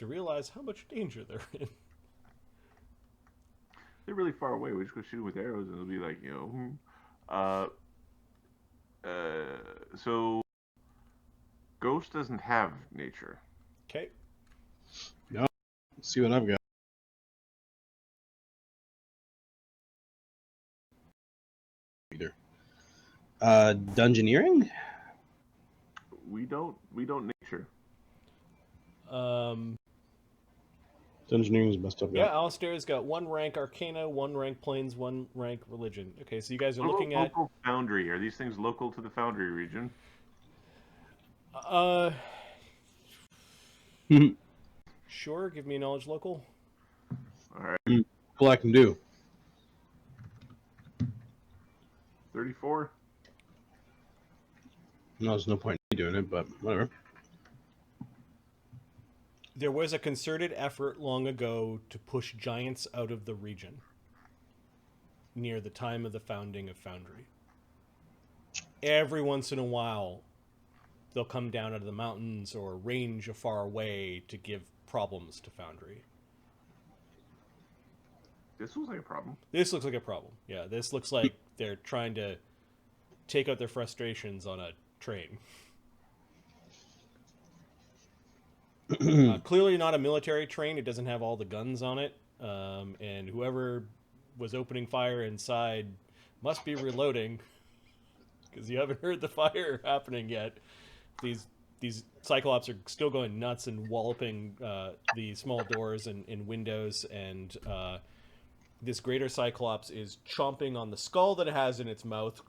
to realize how much danger they're in. They're really far away. We just go shoot them with arrows, and it'll be like, so Ghost doesn't have nature. Okay. No. Let's see what I've got. Either. Dungeoneering? We don't nature. Dungeoneering is best I've got. Yeah, Alistair's got 1 rank Arcana, 1 rank Planes, 1 rank Religion. Okay, so you guys are looking at local Foundry. Are these things local to the Foundry region? Sure. Give me a knowledge local. All right. All I can do. 34. No, there's no point in me doing it, but whatever. There was a concerted effort long ago to push giants out of the region near the time of the founding of Foundry. Every once in a while, they'll come down out of the mountains or range a far away to give problems to Foundry. This looks like a problem. This looks like a problem. Yeah, this looks like they're trying to take out their frustrations on a train. Clearly not a military train. It doesn't have all the guns on it. And whoever was opening fire inside must be reloading, because you haven't heard the fire happening yet. These Cyclops are still going nuts and walloping the small doors and windows, and this greater Cyclops is chomping on the skull that it has in its mouth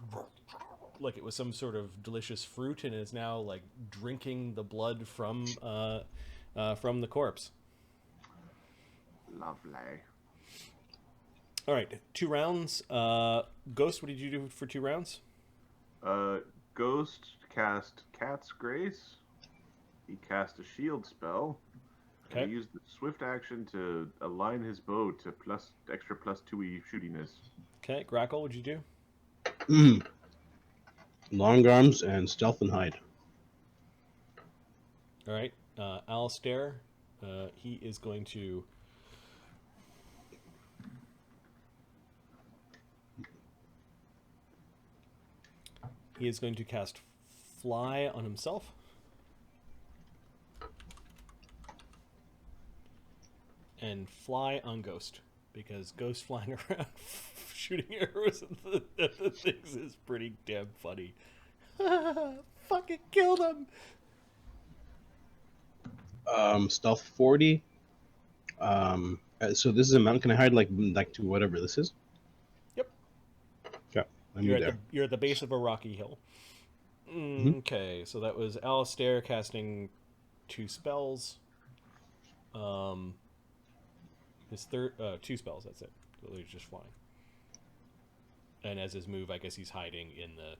like it was some sort of delicious fruit, and is now like drinking the blood from the corpse. Lovely. All right, 2 rounds. Ghost, what did you do for 2 rounds? Ghost cast Cat's Grace. He cast a shield spell. Okay. He used the swift action to align his bow to extra plus 2e shootiness. Okay, Grakkel, what'd you do? Long arms and stealth and hide. All right, Alistair, he is going to... He is going to cast Fly on himself. And Fly on Ghost, because Ghost flying around shooting arrows at the things is pretty damn funny. Fucking killed him! Stealth 40. So this is a mountain. Can I hide like to whatever this is? Yep. Okay. You're at the base of a rocky hill. Okay, so that was Alistair casting 2 spells. His 2 spells, that's it. So he's just flying. And as his move, I guess he's hiding in the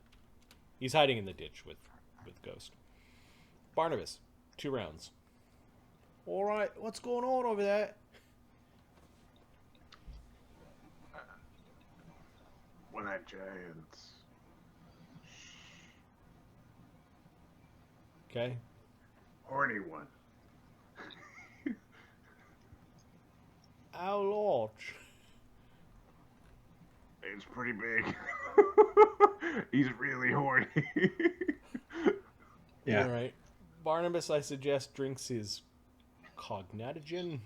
ditch with Ghost. Barnabas, 2 rounds. All right, what's going on over there? One-eyed giants. Okay. Horny one. How large? It's pretty big. He's really horny. Yeah. All right. Barnabas, I suggest, drinks his cognitogen.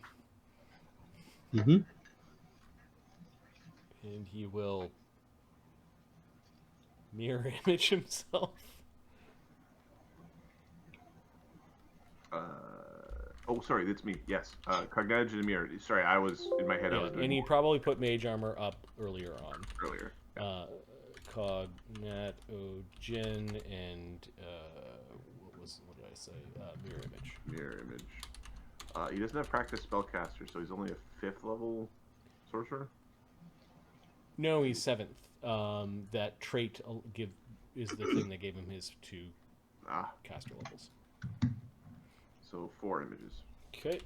Mm-hmm. And he will mirror image himself. Oh, sorry, that's me. Yes, Cognitogen and Mirror. Sorry, I was in my head. Yeah, I was doing and he probably put mage armor up earlier on. earlier. Cognitogen and what did I say? Mirror image. Mirror image. He doesn't have practice spellcaster, so he's only a 5th level sorcerer. No, he's 7th. That trait is the thing that gave him his 2 caster levels. So 4 images. Okay.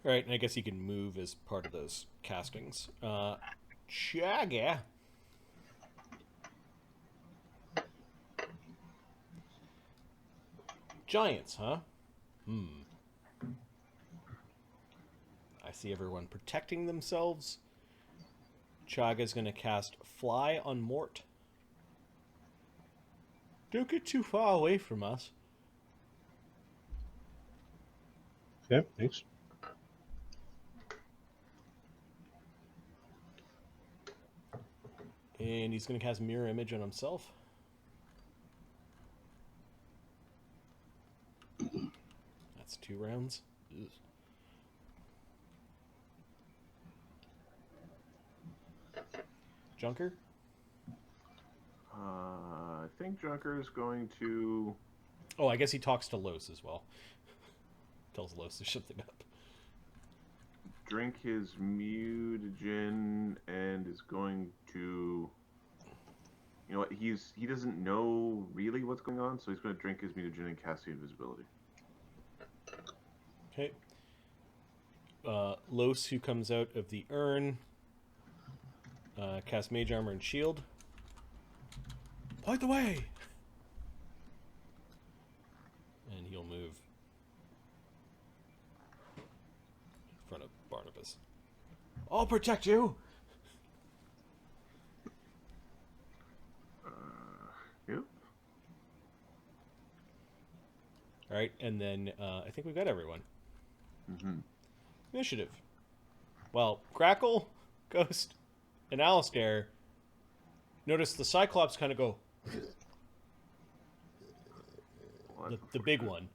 All right, and I guess he can move as part of those castings. Chagga. Giants, huh? I see everyone protecting themselves. Chagga's going to cast Fly on Mort. Don't get too far away from us. Okay, thanks. And he's going to cast Mirror Image on himself. That's 2 rounds. Ugh. Junker? I think Junker is going to... Oh, I guess he talks to Los as well. Tells Los to shut something up. drink his mutagen and is going to... You know what? He doesn't know really what's going on, so he's going to drink his mutagen and cast the invisibility. Okay. Los, who comes out of the urn, casts Mage Armor and Shield. Point the way! And he'll move in front of Barnabas. I'll protect you! Yep. Alright, and then I think we've got everyone. Mm-hmm. Initiative. Well, Grakkel, Ghost, and Alistair notice the Cyclops kind of go... Well, the big one.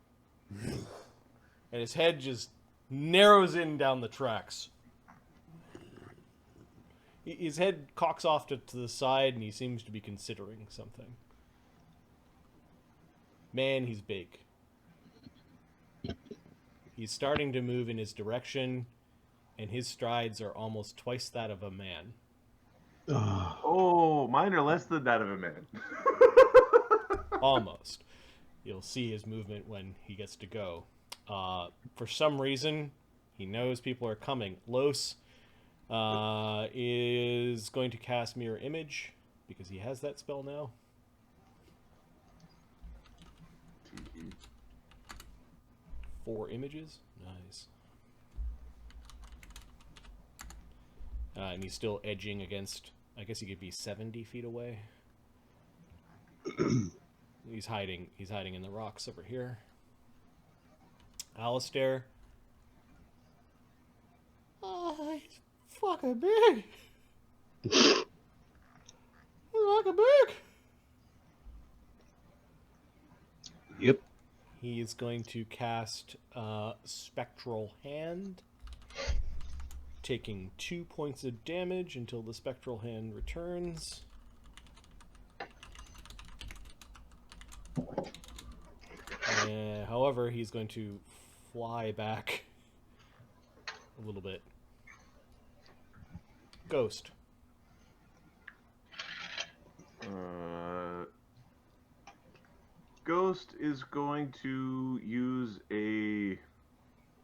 And his head just narrows in down the tracks. His head cocks off to the side, and he seems to be considering something. Man, he's big. He's starting to move in his direction, and his strides are almost twice that of a man. Oh, mine are less than that of a man. Almost. You'll see his movement when he gets to go. For some reason, he knows people are coming. Los is going to cast Mirror Image, because he has that spell now. Mhm. 4 images. Nice. And he's still edging against... I guess he could be 70 feet away. He's hiding in the rocks over here. Alistair. Oh, he's fucking big. He's fucking big. Yep. He is going to cast Spectral Hand, taking 2 points of damage until the Spectral Hand returns. However, he's going to fly back a little bit. Ghost. Ghost is going to use a...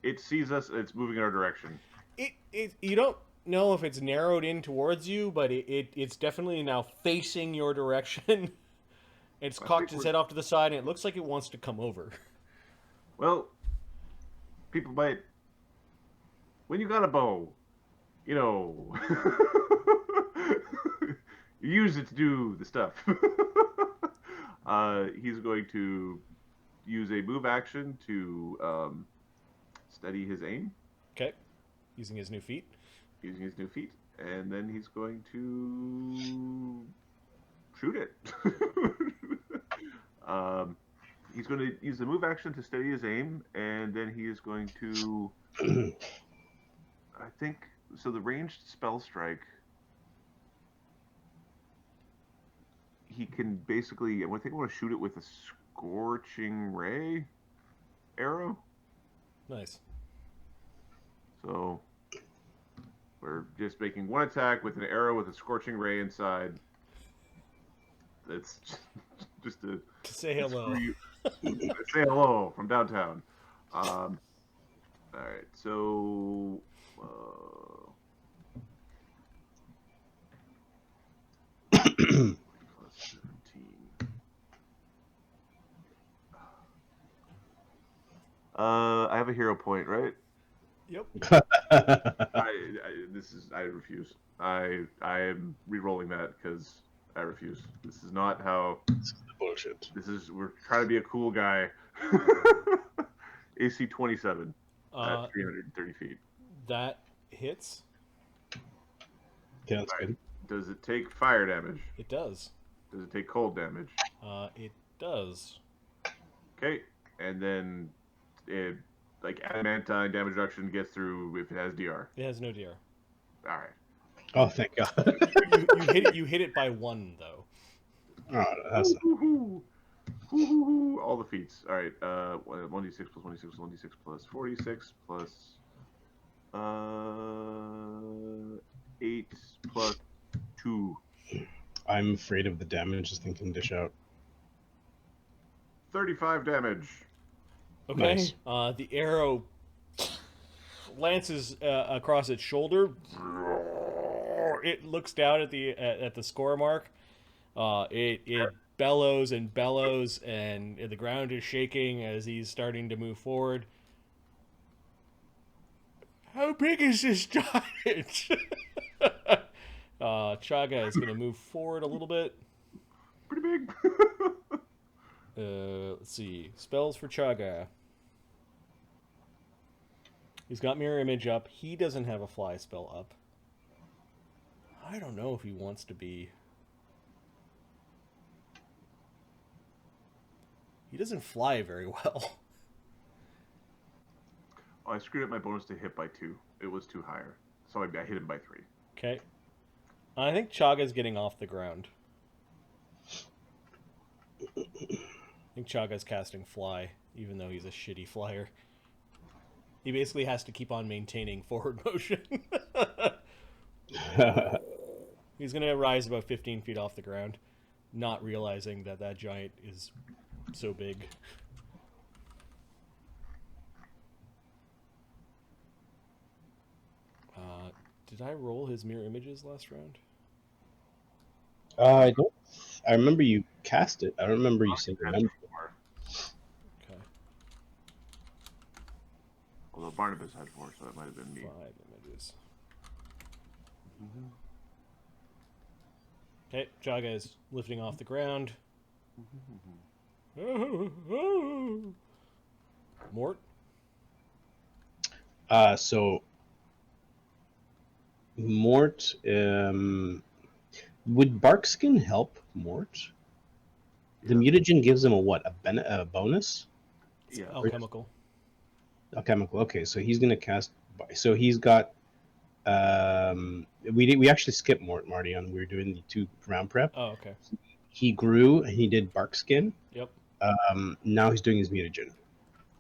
It sees us and it's moving in our direction. You don't know if it's narrowed in towards you, but it's definitely now facing your direction. It's cocked its head off to the side, and it looks like it wants to come over. Well, people might... When you got a bow, you know... you use it to do the stuff. He's going to use a move action to steady his aim. Okay. Using his new feat. Using his new feat. And then he's going to shoot it. He's going to use the move action to steady his aim, and then he is going to... I think... So the ranged spell strike... He can basically... I think I want to shoot it with a Scorching Ray arrow. Nice. So... We're just making one attack with an arrow with a Scorching Ray inside. That's just to say hello. Say hello from downtown. All right, so plus 17. I have a hero point, right? Yep. I refuse. I am re-rolling that because I refuse. This is not how. Bullshit. We're trying to be a cool guy. AC 27 at 330 feet. That hits. Yeah, that's good. Does it take fire damage? It does. Does it take cold damage? It does. Okay, and then it like adamantine damage reduction gets through if it has DR. It has no DR. All right. Oh, thank God. You hit it by 1 though. Oh, that's not... All the feats. All right. 1d6 plus 1d6 plus 1d6 plus 46 plus 8 plus 2. I'm afraid of the damage this thing can dish out. 35 damage. Okay. Nice. The arrow lances across its shoulder. It looks down at the score mark. It bellows and bellows, and the ground is shaking as he's starting to move forward. How big is this giant? Chagga is going to move forward a little bit. Pretty big. Let's see. Spells for Chagga. He's got Mirror Image up. He doesn't have a fly spell up. I don't know if he wants to be... He doesn't fly very well. Oh, I screwed up my bonus to hit by 2. It was 2 higher. So I hit him by 3. Okay. I think Chagga's getting off the ground. I think Chagga's casting Fly, even though he's a shitty flyer. He basically has to keep on maintaining forward motion. He's going to rise about 15 feet off the ground, not realizing that that giant is so big. Did I roll his mirror images last round? I don't. I remember you cast it. I don't remember you saying remember. Okay. Although Barnabas had 4, so that might have been me. 5 images. Okay, Chagga is lifting off the ground. Mort? So Mort, would Barkskin help Mort? The mutagen gives him a what? A bonus? Yeah. Alchemical. Alchemical. Okay, so he's gonna cast. So he's got. We actually skipped Mort, Marty, on we were doing the 2 round prep. Oh, okay. He grew and he did Barkskin. Yep. Now he's doing his mutagen.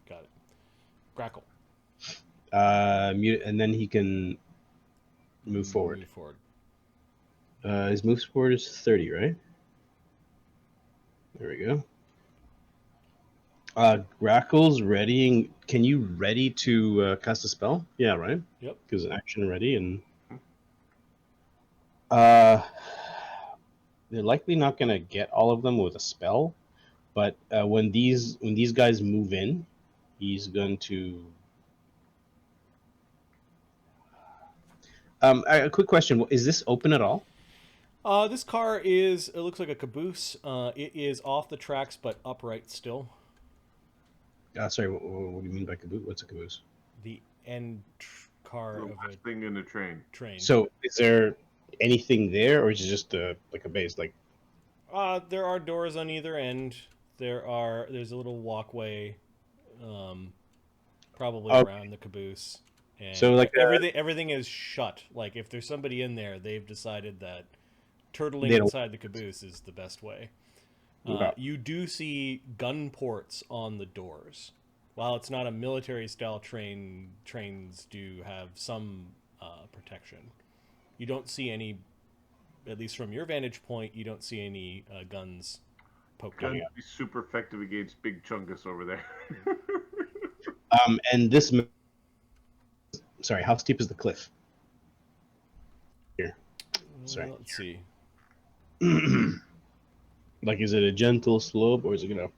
Got it. Grakkel. And then he can move forward. Move forward. His move forward is 30, right? There we go. Grakkel's readying. Can you ready to cast a spell? Yeah, right? Yep. Because action ready and they're likely not gonna get all of them with a spell, but when these guys move in, he's going to. A quick question: is this open at all? This car is, it looks like a caboose. It is off the tracks, but upright still. Sorry, what do you mean by caboose? What's a caboose? The end car The of last a thing in the train. train. So, is there anything there, or is it just like a base? Like, there are doors on either end. There's a little walkway, probably Okay. around the caboose. And So, like, everything is shut. Like if there's somebody in there, they've decided that turtling They don't- inside the caboose is the best way. Okay. You do see gun ports on the doors. While it's not a military style train, trains do have some protection. You don't see any, at least from your vantage point, you don't see any guns poked out. Gonna be super effective against Big Chungus over there. and this. Sorry, how steep is the cliff? Here. Sorry. Let's see. Like, is it a gentle slope, or is it gonna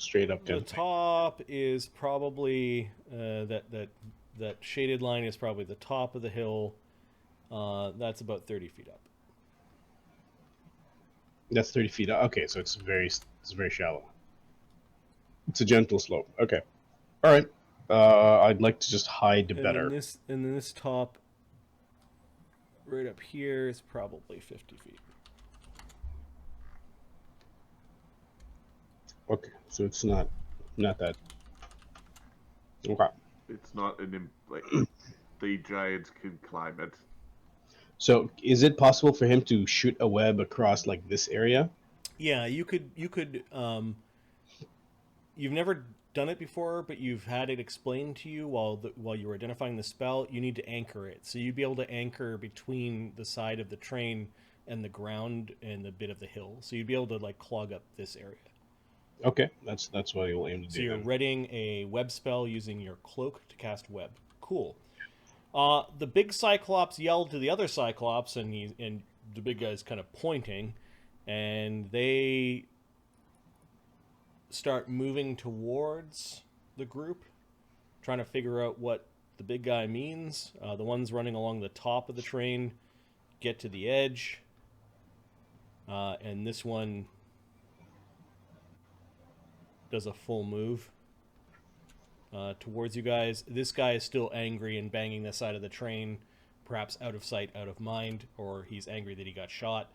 straight up The 10 feet? top is probably that shaded line is probably the top of the hill. That's about 30 feet up. That's 30 feet up. Okay, so it's very shallow. It's a gentle slope. Okay. All right. I'd like to just hide And better. then this top right up here is probably 50 feet. Okay, so it's not that. Okay. It's not like the giants can climb it. So is it possible for him to shoot a web across like this area? Yeah, you could. You've never done it before, but you've had it explained to you while you were identifying the spell. You need to anchor it, so you'd be able to anchor between the side of the train and the ground and the bit of the hill. So you'd be able to like clog up this area. Okay, that's what you'll aim to do. So you're then. readying a web spell using your cloak to cast web. Cool. The big Cyclops yelled to the other Cyclops, and the big guy's kind of pointing, and they start moving towards the group, trying to figure out what the big guy means. The ones running along the top of the train get to the edge, and this one does a full move towards you guys. This guy is still angry and banging the side of the train, perhaps out of sight, out of mind, or he's angry that he got shot,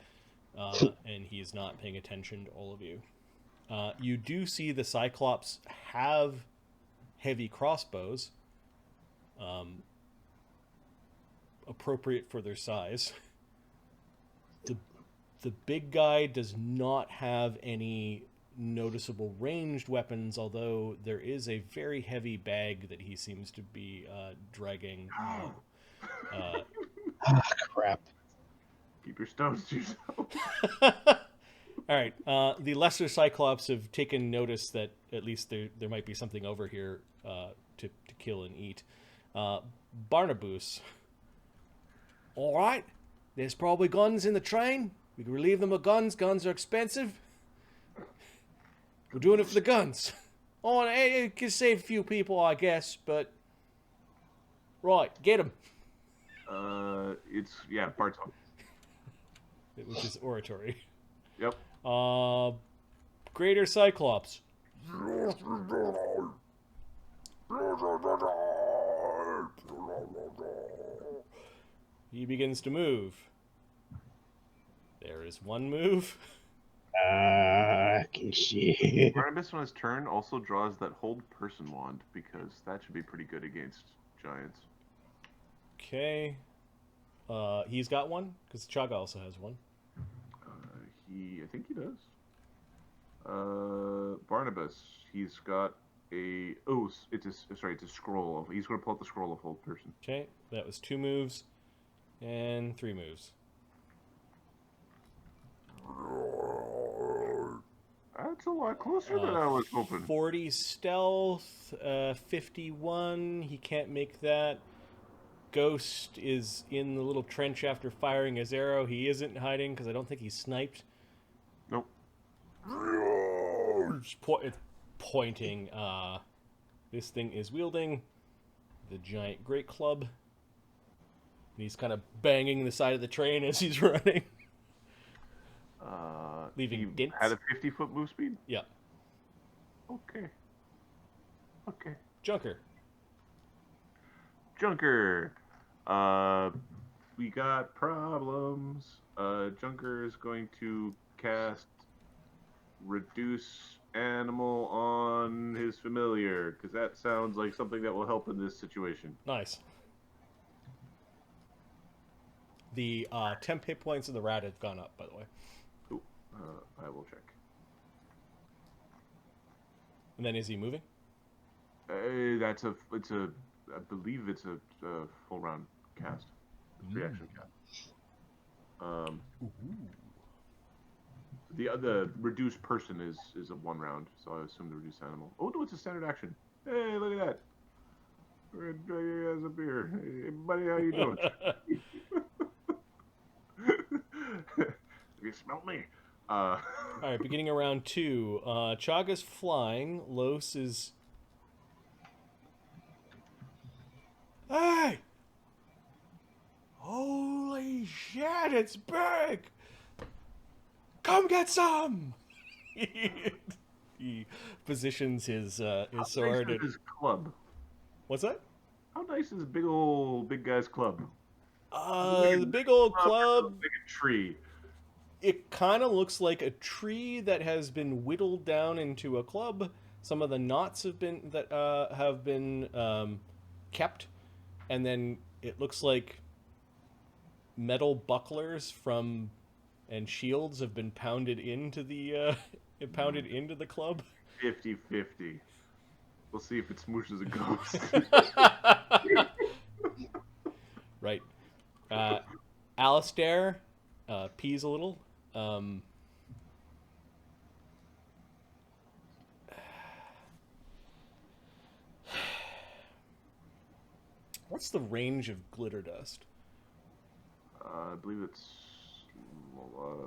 and he's not paying attention to all of you. You do see the Cyclops have heavy crossbows, appropriate for their size. The big guy does not have any noticeable ranged weapons, although there is a very heavy bag that he seems to be dragging. Crap. Keep your stones to yourself. All right. The lesser Cyclops have taken notice that at least there might be something over here to kill and eat. Barnabas. All right. There's probably guns in the train. We can relieve them of guns. Guns are expensive. We're doing it for the guns. Oh, it can save a few people, I guess, but... Right, get him. Bart's on. Which is oratory. Yep. Greater Cyclops. He begins to move. There is one move. Shit. Barnabas on his turn also draws that hold person wand, because that should be pretty good against giants. Okay. He's got one, because Chagga also has one. I think he does. Barnabas, he's got it's a scroll. He's going to pull out the scroll of hold person. Okay, that was 2 moves and 3 moves. That's a lot closer than I was hoping. 40 stealth, 51. He can't make that. Ghost is in the little trench after firing his arrow. He isn't hiding because I don't think he's sniped. Nope. It's pointing. This thing is wielding the giant great club. And he's kind of banging the side of the train as he's running. Leaving dents. Had a 50-foot move speed? Yeah. Okay. Junker. We got problems. Junker is going to cast Reduce Animal on his familiar, because that sounds like something that will help in this situation. Nice. The temp hit points of the rat have gone up, by the way. Ooh, I will check. And then is he moving? I believe it's a full round cast. Reaction cast. The reduced person is a 1 round, so I assume the reduced animal. Oh no, it's a standard action. Hey, look at that. We're gonna drag you guys up here. Hey buddy, how you doing? You smell me? Uh, All right, beginning of round 2. Chagga's flying. Los is. Hey! Holy shit! It's big. Come get some. He positions his sword. Nice is his club. What's that? How nice is big guy's club? The big old club. Big a tree. It kind of looks like a tree that has been whittled down into a club. Some of the knots have been kept, and then it looks like metal bucklers and shields have been pounded into the club. 50-50. We'll see if it smooshes a ghost. Right. Alistair pees a little. What's the range of glitter dust? I believe it's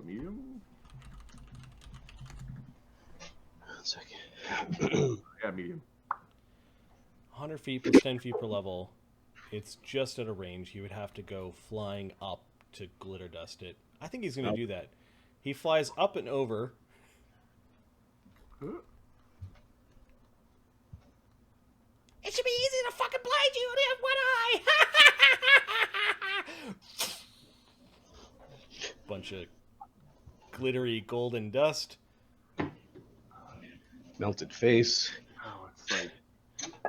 medium. 1 second. Yeah, medium. 100 feet plus 10 feet per level. It's just at a range. He would have to go flying up to glitter dust it. I think he's going to do that. He flies up and over. It should be easy to fucking blind you. You have one eye. Bunch of glittery golden dust. Melted face. Oh, it's like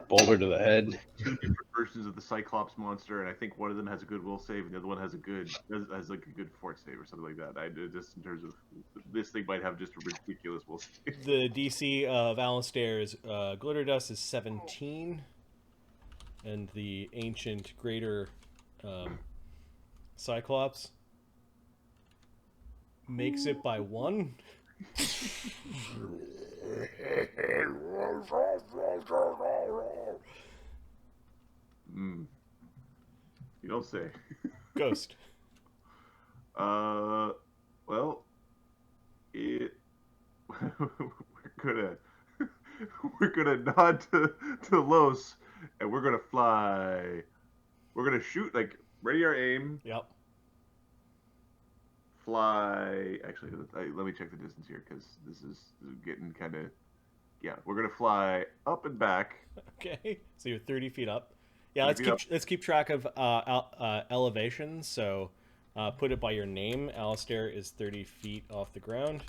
Boulder to the head. 2 different versions of the Cyclops monster, and I think one of them has a good will save, and the other one has like a good fort save or something like that. Just in terms of this thing might have just a ridiculous will save. The DC of Alistair's glitter dust is 17, and the ancient greater Cyclops makes it by 1. You don't say. Ghost. Well, we're gonna nod to Los, and we're gonna fly. We're gonna shoot, like, ready our aim. Yep. Fly. Actually, let me check the distance here, because this is getting kind of. Yeah, we're gonna fly up and back. Okay, so you're 30 feet up. Yeah, let's keep track of elevation. So put it by your name. Alistair is 30 feet off the ground.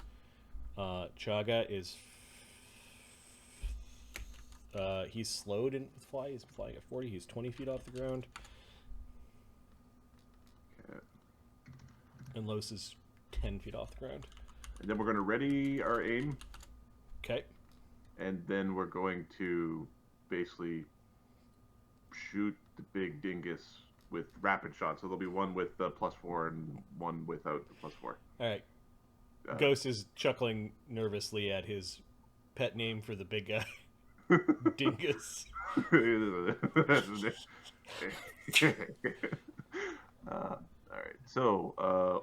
Chagga is he's slowed in fly. He's flying at 40. He's 20 feet off the ground. Okay. And Los is 10 feet off the ground. And then we're gonna ready our aim. Okay. And then we're going to basically shoot the big dingus with rapid shots. So there'll be one with the +4 and one without the +4. All right. Ghost is chuckling nervously at his pet name for the big guy. Dingus. All right. So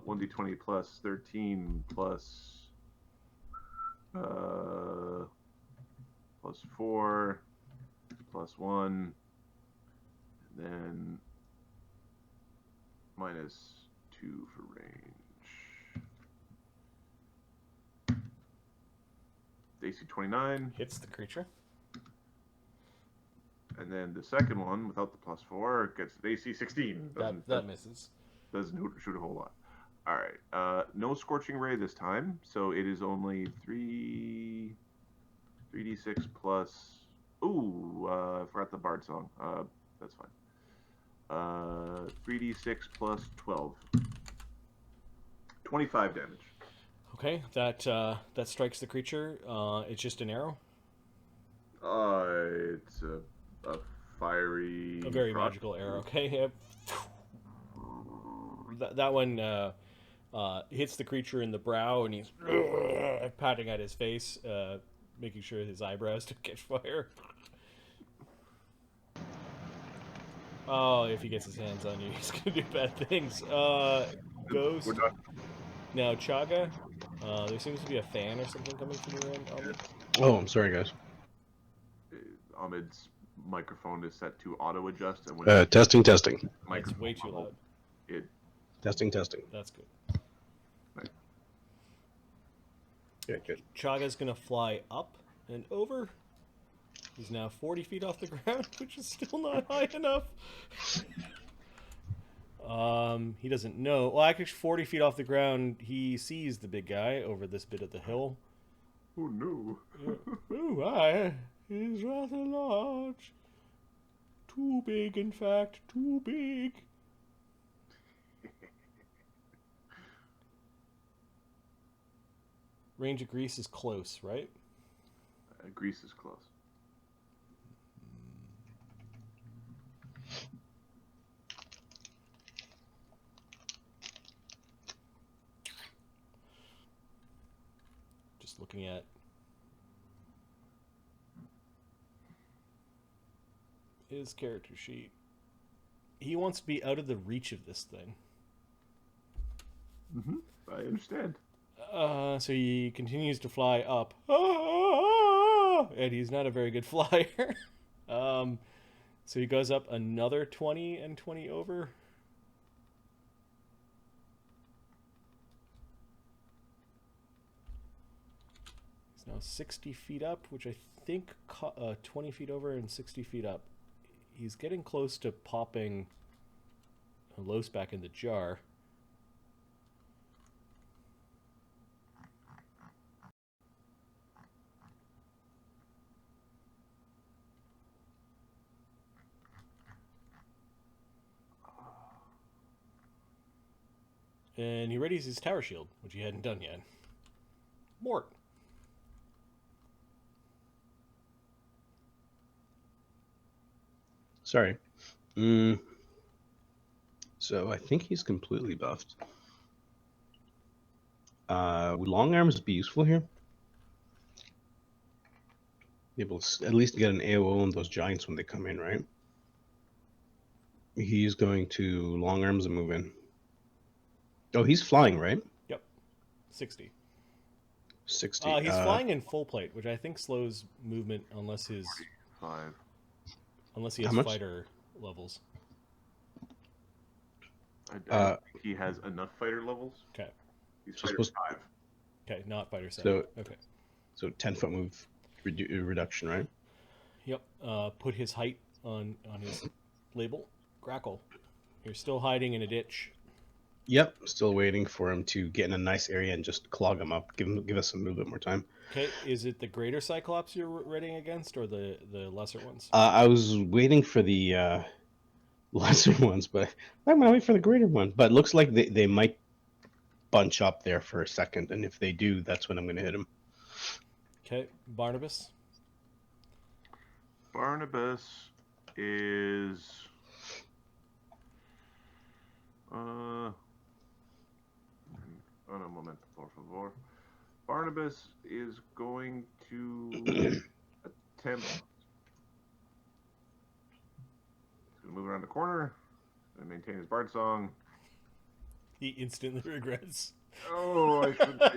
1d20 plus 13 plus +4 +1. Then -2 for range. AC 29. Hits the creature. And then the second one, without the +4, gets an AC 16. That misses. Doesn't shoot a whole lot. All right. No Scorching Ray this time, so it is only 3d6 plus... Ooh, I forgot the Bard song. That's fine. 3d6 plus 12. 25 damage. Okay, that strikes the creature. It's just an arrow. It's a fiery... A very magical arrow. Okay. That one hits the creature in the brow, and he's patting at his face, making sure his eyebrows don't catch fire. Oh, if he gets his hands on you, he's gonna do bad things. Ghost. Now Chagga. There seems to be a fan or something coming from your end, Ahmed. Oh, I'm sorry, guys. Ahmed's microphone is set to auto adjust, and when Testing. That's microphone way too level, loud. it Testing. That's good. Right. Yeah, good. Chagga's gonna fly up and over. He's now 40 feet off the ground, which is still not high enough. He doesn't know. Well, actually, 40 feet off the ground, he sees the big guy over this bit of the hill. Oh no! Oh, hi. He's rather large. Too big, in fact. Too big. Range of Grease is close, right? Greece is close. Just looking at his character sheet. He wants to be out of the reach of this thing. I understand. So he continues to fly up. And he's not a very good flyer. So he goes up another 20 and 20 over. He's now 60 feet up, which I think 20 feet over and 60 feet up. He's getting close to popping Los back in the jar. And he readies his tower shield, which he hadn't done yet. Mort. Sorry. So I think he's completely buffed. Would long arms be useful here? Be able to at least get an AOO on those giants when they come in, right? He's going to long arms and move in. Oh, he's flying, right? Yep. 60. 60. He's flying in full plate, which I think slows movement unless he Five. has fighter levels. I don't think he has enough fighter levels. Okay. He's fighter 5. Okay, not fighter 7. Okay. So 10-foot move reduction, right? Yep. Put his height on his label. Grakkel. You're still hiding in a ditch. Yep. Still waiting for him to get in a nice area and just clog him up. Give us a little bit more time. Okay. Is it the greater Cyclops you're readying against, or the lesser ones? I was waiting for the lesser ones, but I'm gonna wait for the greater one. But it looks like they might bunch up there for a second, and if they do, that's when I'm gonna hit him. Okay. Barnabas. Barnabas is un momento, por favor. Barnabas is going to attempt. He's going to move around the corner and maintain his bard song. He instantly regrets. Oh, I should be.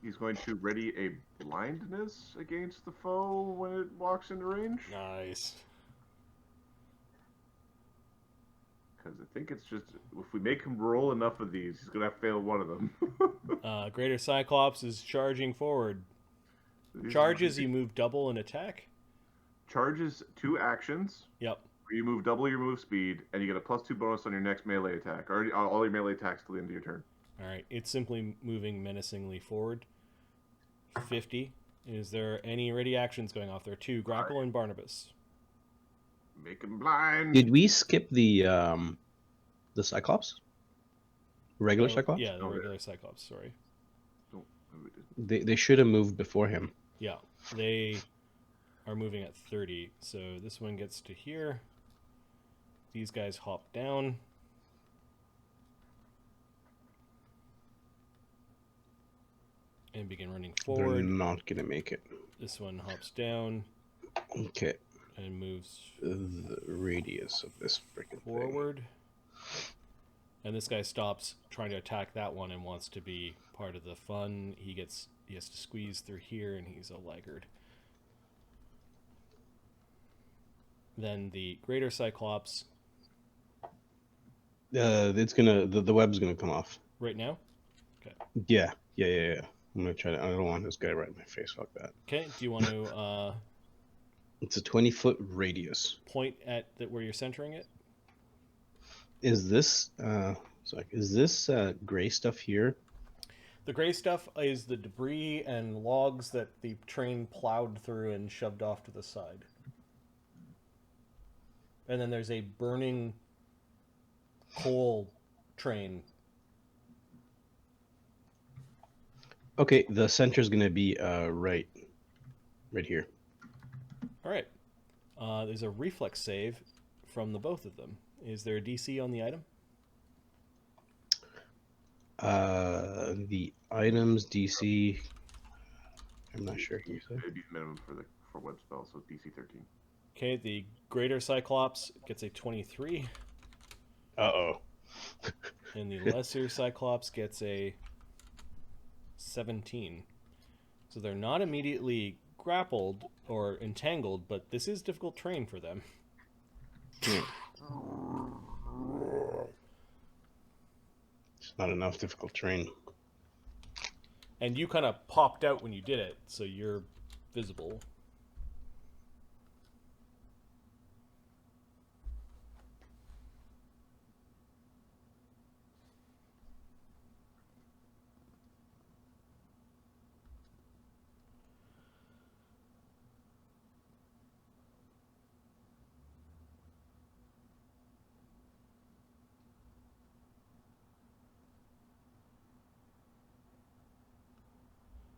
He's going to ready a blindness against the foe when it walks into range. Nice. Because I think it's just, if we make him roll enough of these, he's going to have to fail one of them. Greater Cyclops is charging forward. Charges, you move double in attack. Charges 2 actions. Yep. Where you move double your move speed, and you get a +2 bonus on your next melee attack. Or all your melee attacks till the end of your turn. Alright, it's simply moving menacingly forward. 50. Is there any ready actions going off there? 2, Grakkel and Barnabas. Make him blind. Did we skip the Cyclops? Regular Cyclops? Yeah, the regular Cyclops, sorry. No, we didn't. They should have moved before him. Yeah, they are moving at 30. So this one gets to here. These guys hop down. And begin running forward. They're not going to make it. This one hops down. Okay. And moves The radius of this freaking forward. And this guy stops trying to attack that one and wants to be part of the fun. He has to squeeze through here, and he's a laggard. Then the greater Cyclops. It's gonna the web's gonna come off. Right now? Okay. Yeah. I'm gonna try to. I don't want this guy right in my face. Fuck that. Okay. Do you want to It's a 20-foot radius. point at where you're centering it? Is this gray stuff here? The gray stuff is the debris and logs that the train plowed through and shoved off to the side. And then there's a burning coal train. Okay, the center's gonna be right here. All right. There's a reflex save from the both of them. Is there a DC on the item? The items DC. I'm not sure. Can you say? It'd be minimum for web spell, so DC 13. Okay, the greater Cyclops gets a 23. Uh-oh. And the lesser Cyclops gets a 17. So they're not immediately grappled or entangled, but this is difficult terrain for them. It's not enough difficult terrain. And you kind of popped out when you did it, so you're visible.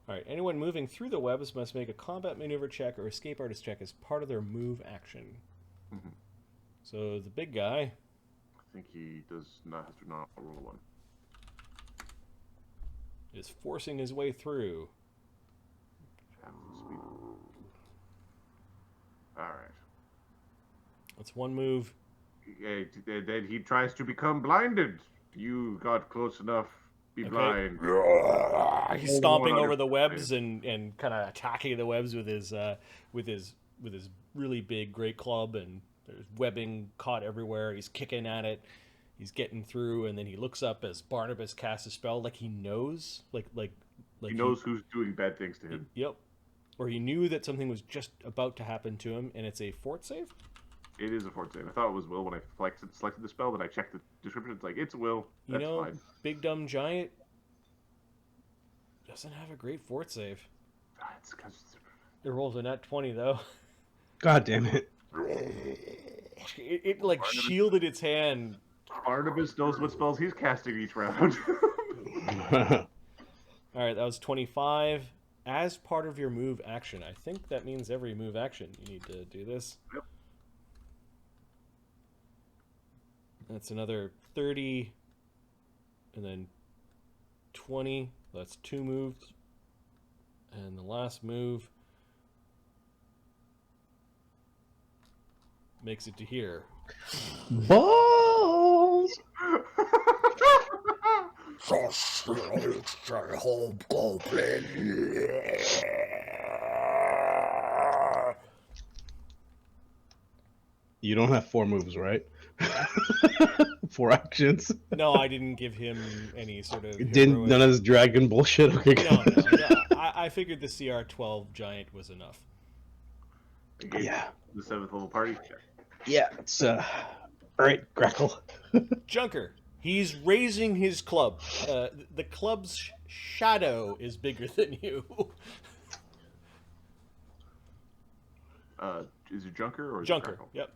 Alright, anyone moving through the webs must make a combat maneuver check or escape artist check as part of their move action. Mm-hmm. So the big guy... I think he has to not roll one. Is forcing his way through. Half the speed. Alright. That's one move. Then he tries to become blinded. You got close enough. Be Okay. blind. He's stomping over the webs and kind of attacking the webs with his really big great club, and there's webbing caught everywhere. He's kicking at it. He's getting through, and then he looks up as Barnabas casts a spell, like he knows, like he knows who's doing bad things to him. Yep. Or he knew that something was just about to happen to him, and it's a fort save? It is a fort save. I thought it was Will when I selected the spell, but I checked the description. It's like, it's Will. That's fine. Big Dumb Giant doesn't have a great fort save. It's 'cause It rolls a nat 20, though. God damn it. It like shielded its hand. Barnabas knows what spells he's casting each round. Alright, that was 25. As part of your move action. I think that means every move action you need to do this. Yep. That's another 30. And then 20. That's 2 moves. And the last move makes it to here. Balls! You don't have 4 moves, right? 4 actions. No, I didn't give him any sort of None of this dragon bullshit. Okay. No. I figured the CR12 giant was enough. Yeah. The 7th level party. Yeah. It's all right, Grakkel. Junker. He's raising his club. The club's shadow is bigger than you. Is it Junker or Junker. Grakkel? Yep.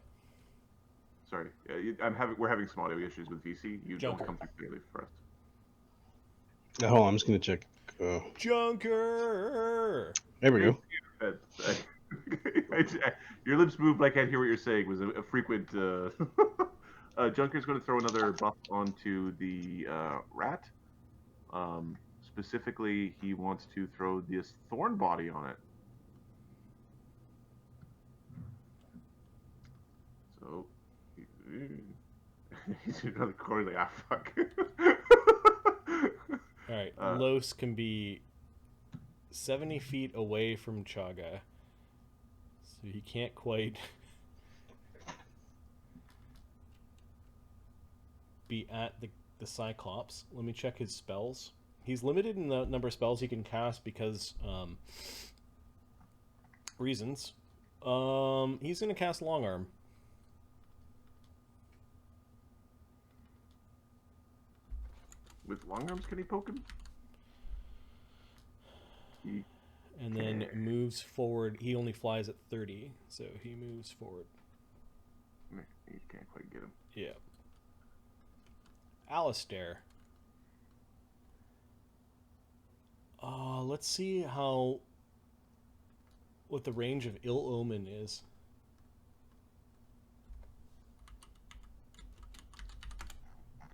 Sorry, we're having some audio issues with VC. You Junker. don't come through clearly for us. Hold on, I'm just gonna check. Junker. There we go. Your lips moved like I hear what you're saying. Was a frequent. Junker's going to throw another buff onto the rat. Specifically, he wants to throw this thorn body on it. So He's another corner like, fuck. Alright, Los can be 70 feet away from Chagga. So he can't quite be at the Cyclops. Let me check his spells. He's limited in the number of spells he can cast because reasons. He's going to cast Long Arm. With long arms, can he poke him? And then moves forward. He only flies at 30, so he moves forward. You can't quite get him. Yeah. Alistair. Let's see what the range of Ill Omen is.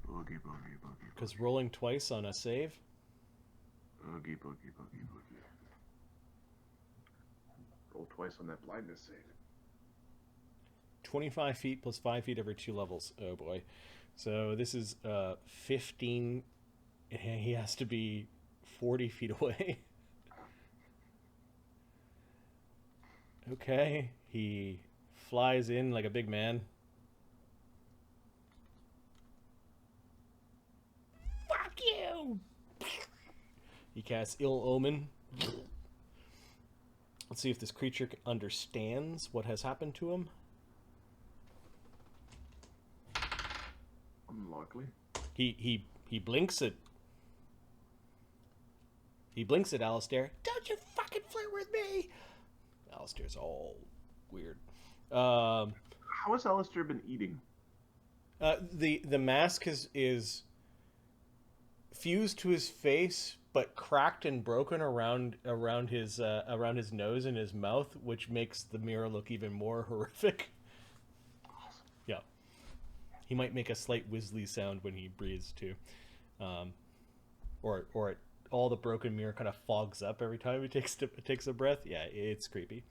Boogie, boogie, boogie. Because rolling twice on a save. Boogie, boogie, boogie, boogie. Roll twice on that blindness save. 25 feet plus 5 feet every 2 levels. Oh boy. So this is 15. He has to be 40 feet away. Okay. He flies in like a big man. Fuck you! He casts Ill Omen. Let's see if this creature understands what has happened to him. Unlikely. He blinks it. He blinks at Alistair. Don't you fucking flirt with me! Alistair's all weird. How has Alistair been eating? The mask is fused to his face, but cracked and broken around his nose and his mouth, which makes the mirror look even more horrific. Yeah, he might make a slight whizzly sound when he breathes too, or all the broken mirror kind of fogs up every time he takes a breath. Yeah, it's creepy.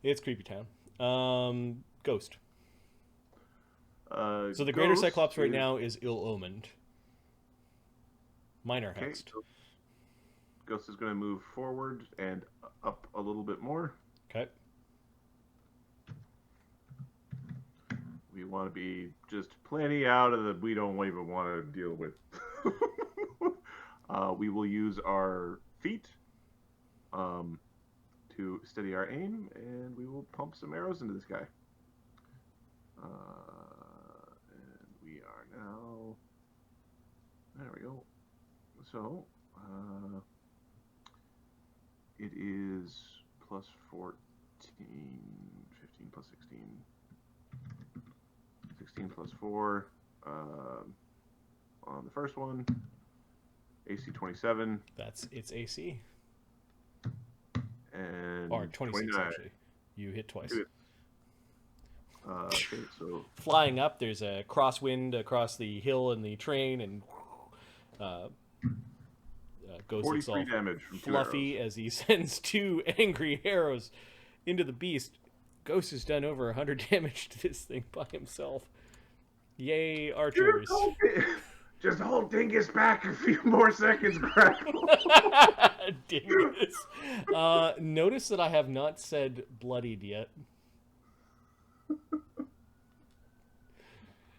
It's creepy town. Ghost. So the greater Cyclops right now is ill-omened. Minor hexed. So Ghost is going to move forward and up a little bit more. Okay. We want to be just plenty out of the we don't even want to deal with. We will use our feet to steady our aim, and we will pump some arrows into this guy. And we are now... There we go. So, it is plus 14, 15 plus 16, 16 plus 4 on the first one, AC 27. That's its AC. And Or 26 29. actually. You hit twice. Okay, so Flying up, there's a crosswind across the hill and the train, and Ghost 43 himself damage from 2 fluffy arrows. as he sends 2 angry arrows into the beast. Ghost has done over 100 damage to this thing by himself. Yay, archers. Just hold Dingus back a few more seconds, Grakkel. Dingus. Notice that I have not said bloodied yet.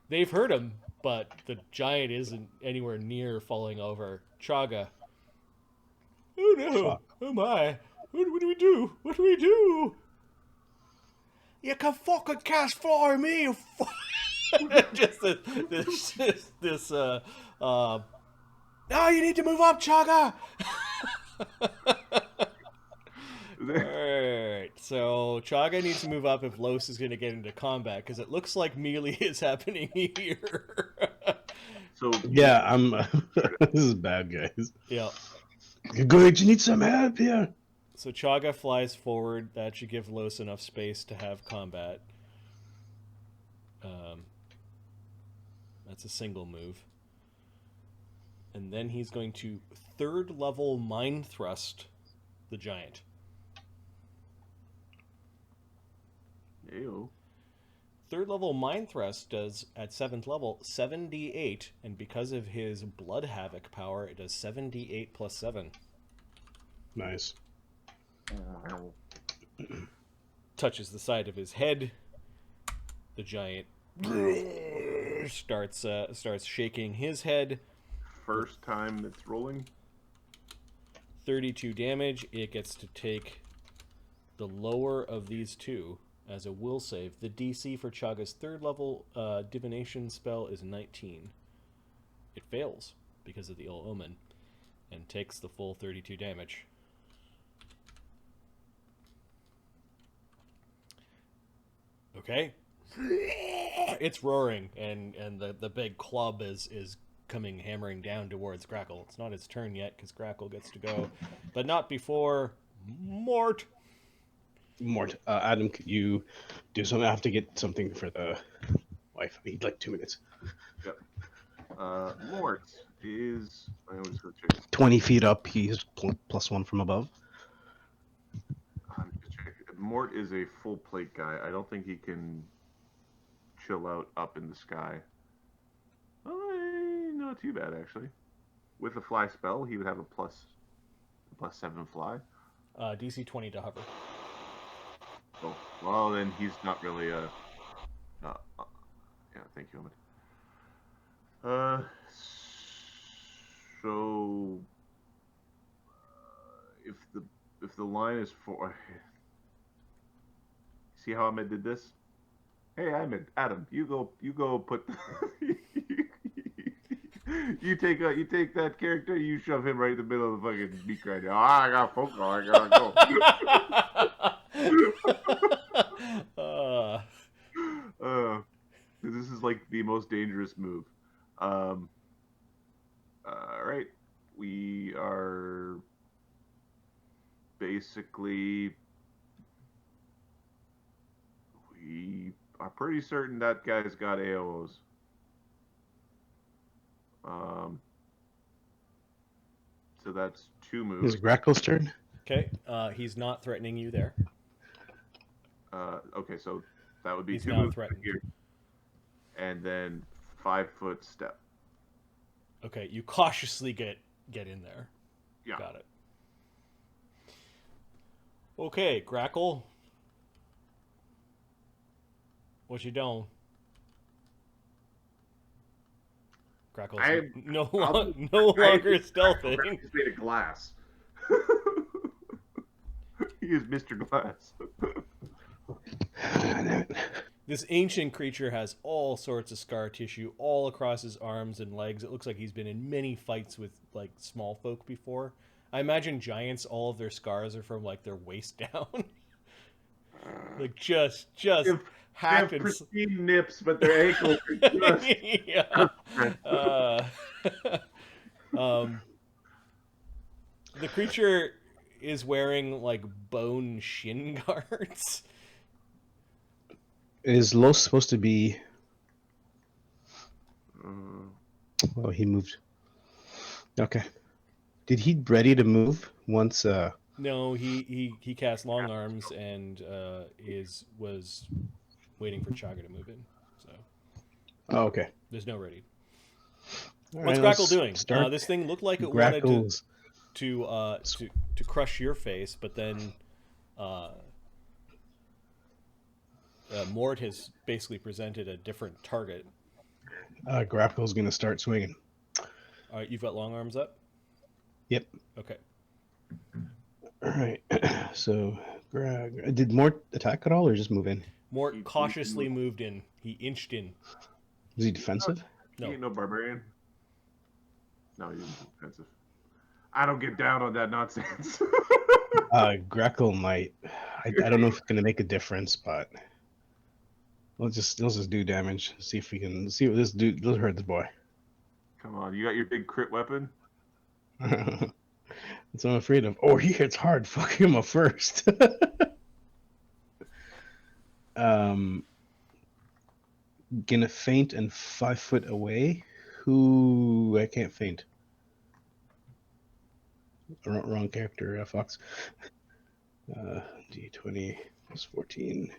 They've heard him, but the giant isn't anywhere near falling over. Chagga. Oh no! Fuck. Oh my! What do we do? What do we do? You can fucking cast fire me, you just this oh, you need to move up, Chagga! Alright, so Chagga needs to move up if Los is going to get into combat, because it looks like melee is happening here. So Yeah, I'm. This is bad, guys. Yeah. Good, you need some help here. So Chagga flies forward. That should give Los enough space to have combat. That's a single move. And then he's going to 3rd level Mind Thrust the giant. Ew. Third level Mind Thrust does, at 7th level, 7d8, and because of his Blood Havoc power, it does 7d8 plus 7. Nice. Touches the side of his head. The giant starts shaking his head. First time it's rolling. 32 damage. It gets to take the lower of these two as a will save. The DC for Chagga's third level divination spell is 19. It fails because of the ill omen and takes the full 32 damage. Okay. It's roaring, and the big club is coming hammering down towards Grakkel. It's not his turn yet because Grakkel gets to go, but not before Mort. Adam, could you do something? I have to get something for the wife. I need like 2 minutes. Yep. Mort is. I'm just gonna check. 20 feet up. He's +1 from above. I'm just checking. Mort is a full plate guy. I don't think he can chill out up in the sky. Not too bad actually. With a fly spell, he would have a +7 fly. DC 20 to hover. Oh, well then he's not really a. Yeah, thank you, Ahmed. So if the line is for. See how Ahmed did this? Hey, Adam, you go put. You take that character, you shove him right in the middle of the fucking beak right now. I got a phone call, I gotta go. This is like the most dangerous move. All right, we are basically. We are pretty certain that guy's got AOs. So that's 2 moves. Is Grakkel's turn? Okay, he's not threatening you there. Okay, so that would be He's 2 not moves threatened. here, and then 5-foot step. Okay, you cautiously get in there. Yeah. Got it. Okay, Grakkel. What you doing? Grakkel's no longer stealthing. He's made of glass. He is Mr. Glass. This ancient creature has all sorts of scar tissue all across his arms and legs. It looks like he's been in many fights with like small folk before. I imagine giants, all of their scars are from like their waist down. Like just hacked and pristine nips, but their ankles are just. Yeah. The creature is wearing like bone shin guards. Is Los supposed to be? Oh, he moved. Okay. Did he ready to move once? No, he cast long arms and was waiting for Chagga to move in. So. Oh, okay. There's no ready. All What's right, Grakkel doing? This thing looked like it wanted to crush your face, but then Mort has basically presented a different target. Grapkel's gonna start swinging. All right, you've got long arms up? Yep. Okay. All right. So, did Mort attack at all, or just move in? Mort cautiously moved in. He inched in. Is he defensive? He ain't no barbarian. No, he's defensive. I don't get down on that nonsense. Grakkel might. I don't know if it's gonna make a difference, but let's just do damage. See if we can see what this dude. Let's hurt this boy. Come on, you got your big crit weapon. That's what I'm afraid of. Oh, he hits hard. Fuck him up first. Gonna feint and 5 foot away. Who? I can't feint. Wrong character, Fox. D20 plus 14.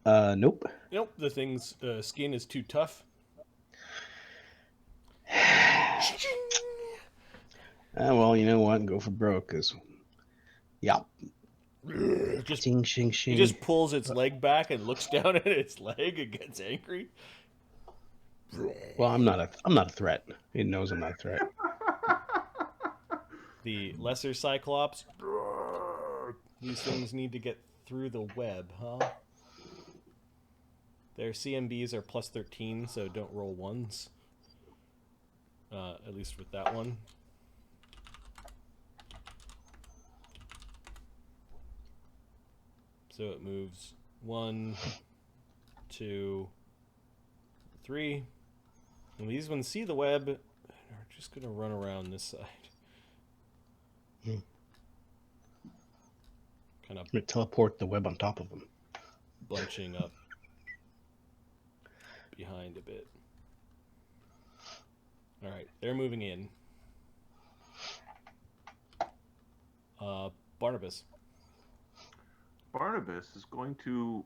Nope. Nope, the thing's skin is too tough. Well, you know what? Go for broke, cause yeah. Just Shing, shing, He shing. just pulls its leg back and looks down at its leg and gets angry. Well, I'm not a threat. It knows I'm not a threat. The lesser Cyclops. These things need to get through the web, huh? Their CMBs are plus 13, so don't roll ones. At least with that one. So it moves 1, 2, 3. And these ones see the web. Are just going to run around this side. Hmm. Kind of Teleport the web on top of them. bunching up behind a bit. All right, they're moving in. Barnabas. Barnabas is going to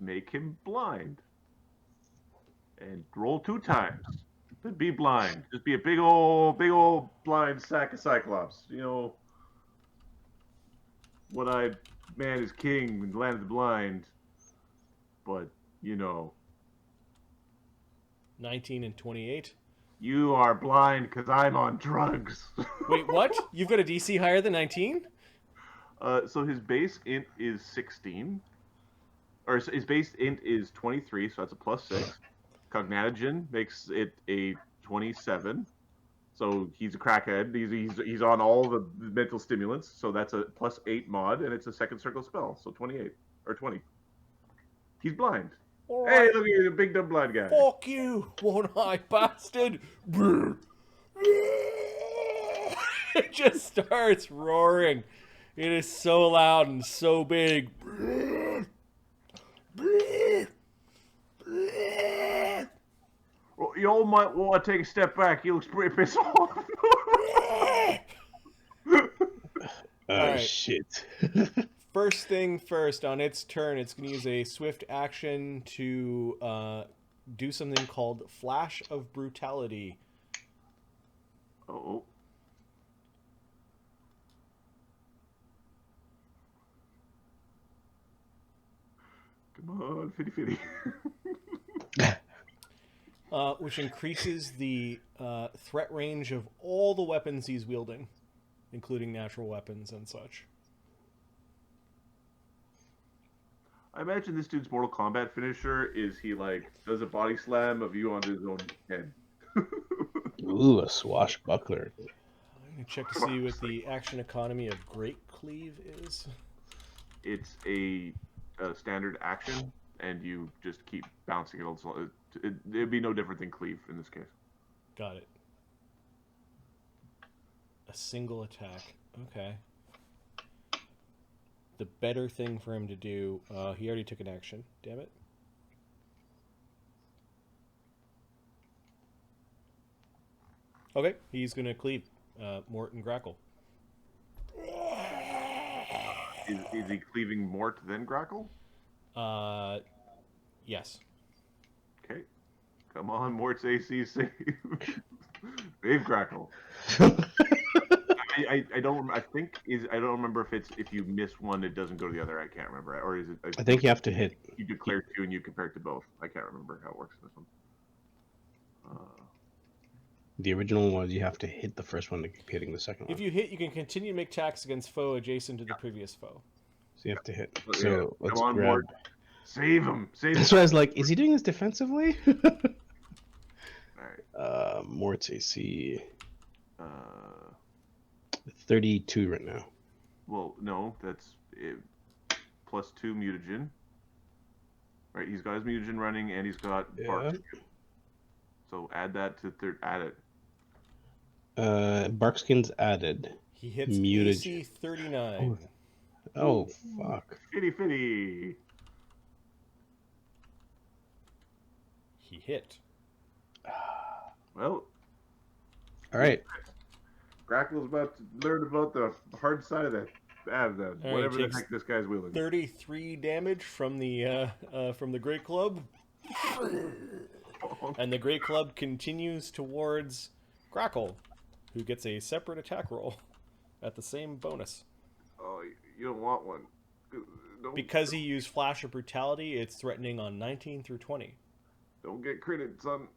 make him blind and roll 2 times to be blind. Just be a big old blind sack of Cyclops. You know, one-eyed man is king in the land of the blind. But, you know. 19 and 28. You are blind because I'm on drugs. Wait, what? You've got a DC higher than 19? So his base int is 16. Or his base int is 23, so that's a plus 6. Cognitogen makes it a 27. So he's a crackhead. He's on all the mental stimulants. So that's a plus 8 mod, and it's a second circle spell. So 28 or 20. He's blind. All Hey, right. look at you, the big dumb blind guy. Fuck you, one-eyed bastard! It just starts roaring. It is so loud and so big. Well, you all might want to take a step back. He looks pretty pissed off. Alright. Shit. First thing first, on its turn, it's going to use a swift action to do something called Flash of Brutality. Oh. Come on, fitty fitty. Which increases the threat range of all the weapons he's wielding, including natural weapons and such. I imagine this dude's Mortal Kombat finisher is he like does a body slam of you onto his own head. Ooh, a swashbuckler. I'm going to check to see what the action economy of Great Cleave is. It's a standard action, and you just keep bouncing it. It'd be no different than cleave in this case. Got it. A single attack. Okay. The better thing for him to do, he already took an action. Damn it. Okay, he's going to cleave Mort and Grakkel. Is he cleaving Mort then Grakkel? Yes. Okay. Come on, Mort's AC save. Save Grakkel. I don't remember if you miss one it doesn't go to the other. I can't remember. Or is it I think you have to hit. You declare 2 and you compare it to both. I can't remember how it works in this one. The original one, you have to hit the first one to keep hitting the second one. If you hit, you can continue to make attacks against foe adjacent to the previous foe. So you have to hit. But So yeah, let's come on, grab. Mort. Save him. Save him. That's why I was like, is he doing this defensively? Alright. Mort's AC 32 32 right now. Well, no, that's it. Plus 2 mutagen. Right, he's got his mutagen running and he's got bark. So add that to add it. Barkskin's added. He hits Mutagen. AC 39. Oh, fuck. Fitty fitty. He hit. Well, All right. Grakkel's about to learn about the hard side of that Have that. All right, Whatever the takes heck this guy's wielding. 33 damage from the great club, and the great club continues towards Grakkel, who gets a separate attack roll at the same bonus. Oh, you don't want one. Don't, Because he used Flash of Brutality, it's threatening on 19 through 20. don't get critted, son.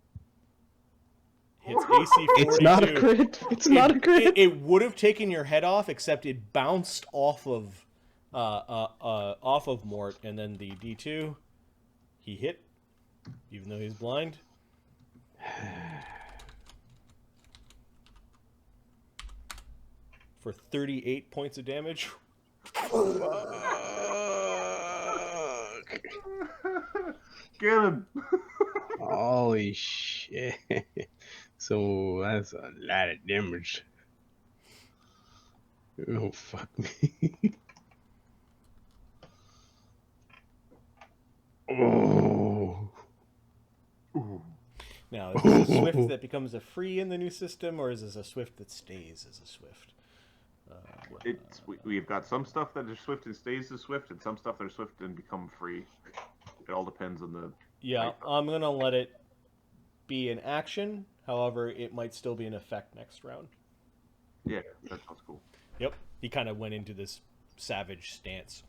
Hits AC 42. It's not a crit. It's not a crit. It would have taken your head off, except it bounced off of Mort, and then the D2, he hit, even though he's blind. For 38 points of damage. Get him. Holy shit. So that's a lot of damage. Oh, fuck me. Oh. Now, is this a Swift that becomes a free in the new system, or is this a Swift that stays as a Swift? We've got some stuff that is Swift and stays as Swift, and some stuff that are Swift and become free. It all depends on the... Yeah, I'm going to let it be an action. However, it might still be an effect next round. Yeah, that sounds cool. Yep, he kind of went into this savage stance.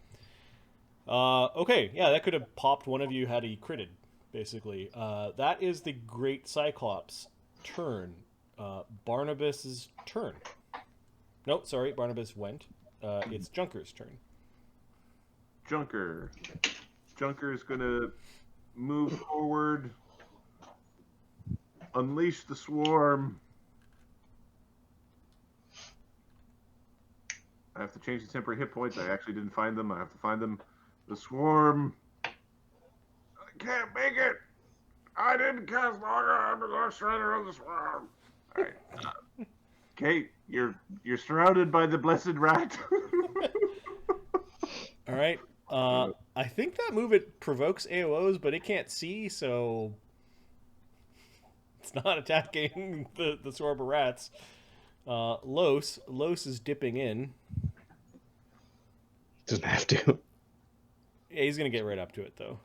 Okay, yeah, that could have popped one of you had he critted, basically. That is the Great Cyclops' turn. Barnabas's turn. Nope, sorry, Barnabas went. It's Junker's turn. Junker. Junker is going to move forward. Unleash the swarm. I have to change the temporary hit points. I actually didn't find them. I have to find them. The swarm. I can't make it. I didn't cast longer. I'm the surrender of the swarm. All right. Okay, you're surrounded by the blessed rat. All right. I think that move, it provokes AOs, but it can't see, so it's not attacking the swarm of rats. Los is dipping in. Doesn't have to. Yeah, he's gonna get right up to it though.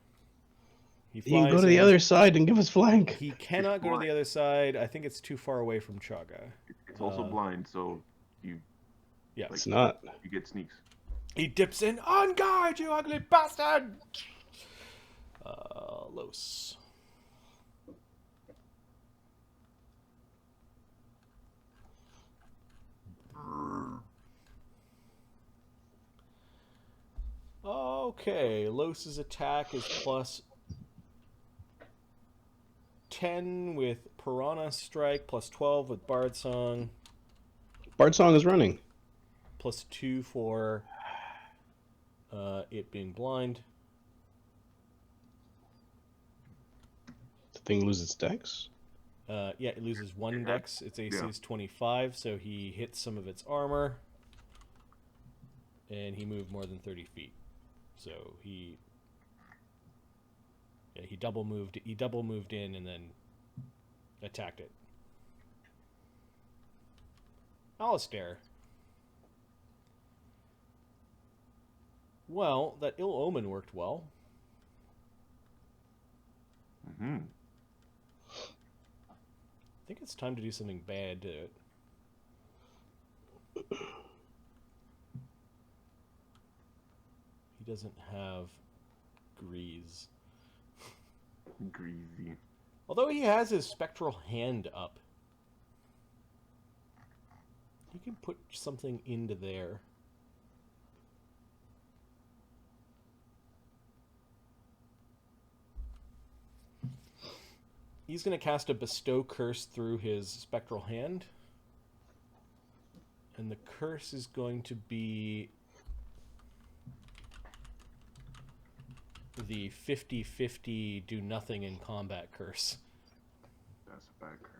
He You can go to in. the other side and give us flank. He cannot go to the other side. I think it's too far away from Chagga. It's also blind, so you... Yeah. It's not. You get sneaks. He dips in. On guard, you ugly bastard! Los. Okay, Los's attack is plus 10 with Piranha Strike, plus 12 with Bard Song, Bard Song is running. plus 2 for it being blind. The thing loses dex. Yeah, it loses 1 dex. Its AC is 25, so he hits some of its armor. And he moved more than 30 feet. So he double moved in and then attacked it. Alistair. Well, that ill omen worked well. Mm-hmm. I think it's time to do something bad to it. He doesn't have grease. Greasy. Although he has his spectral hand up. You can put something into there. He's going to cast a Bestow Curse through his spectral hand. And the curse is going to be the 50-50 do nothing in combat curse. That's a bad curse.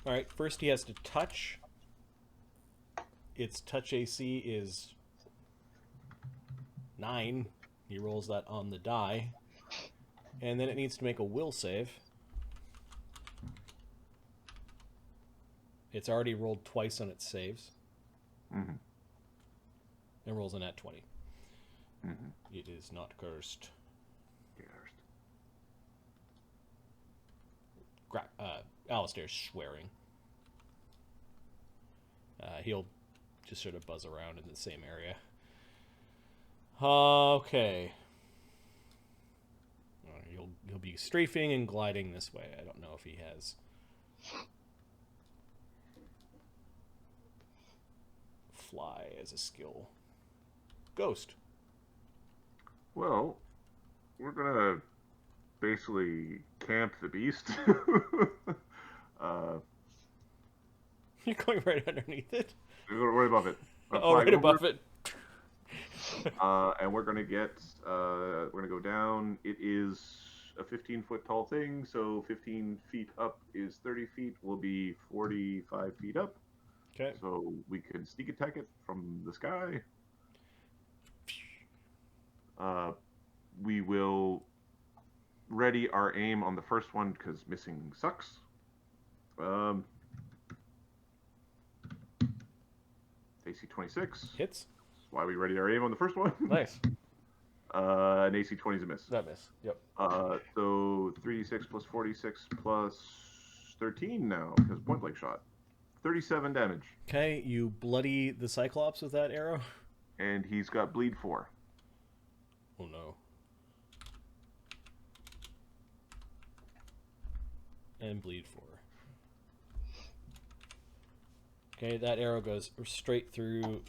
Alright, first he has to touch. Its touch AC is 9. He rolls that on the die. And then it needs to make a will save. It's already rolled twice on its saves. Mm-hmm. And rolls a nat 20. Mm-hmm. It is not cursed. Alistair's swearing. He'll just sort of buzz around in the same area. Okay. He'll be strafing and gliding this way. I don't know if he has fly as a skill. Ghost. Well, we're gonna basically camp the beast. You're going right underneath it. We're right above it. Oh, right above it. And we're gonna go down. It is a 15-foot tall thing, so 15 feet up is 30 feet. Will be 45 feet up. Okay. So we can sneak attack it from the sky. We will ready our aim on the first one because missing sucks. AC 26 hits. That's why we ready our aim on the first one. Nice. An AC 20 is a miss. That miss. Yep. So 3d6 plus 46 plus 13 now because point blank shot. 37 damage. Okay, you bloody the Cyclops with that arrow. And he's got bleed 4. Oh no. And bleed 4. Okay, that arrow goes straight through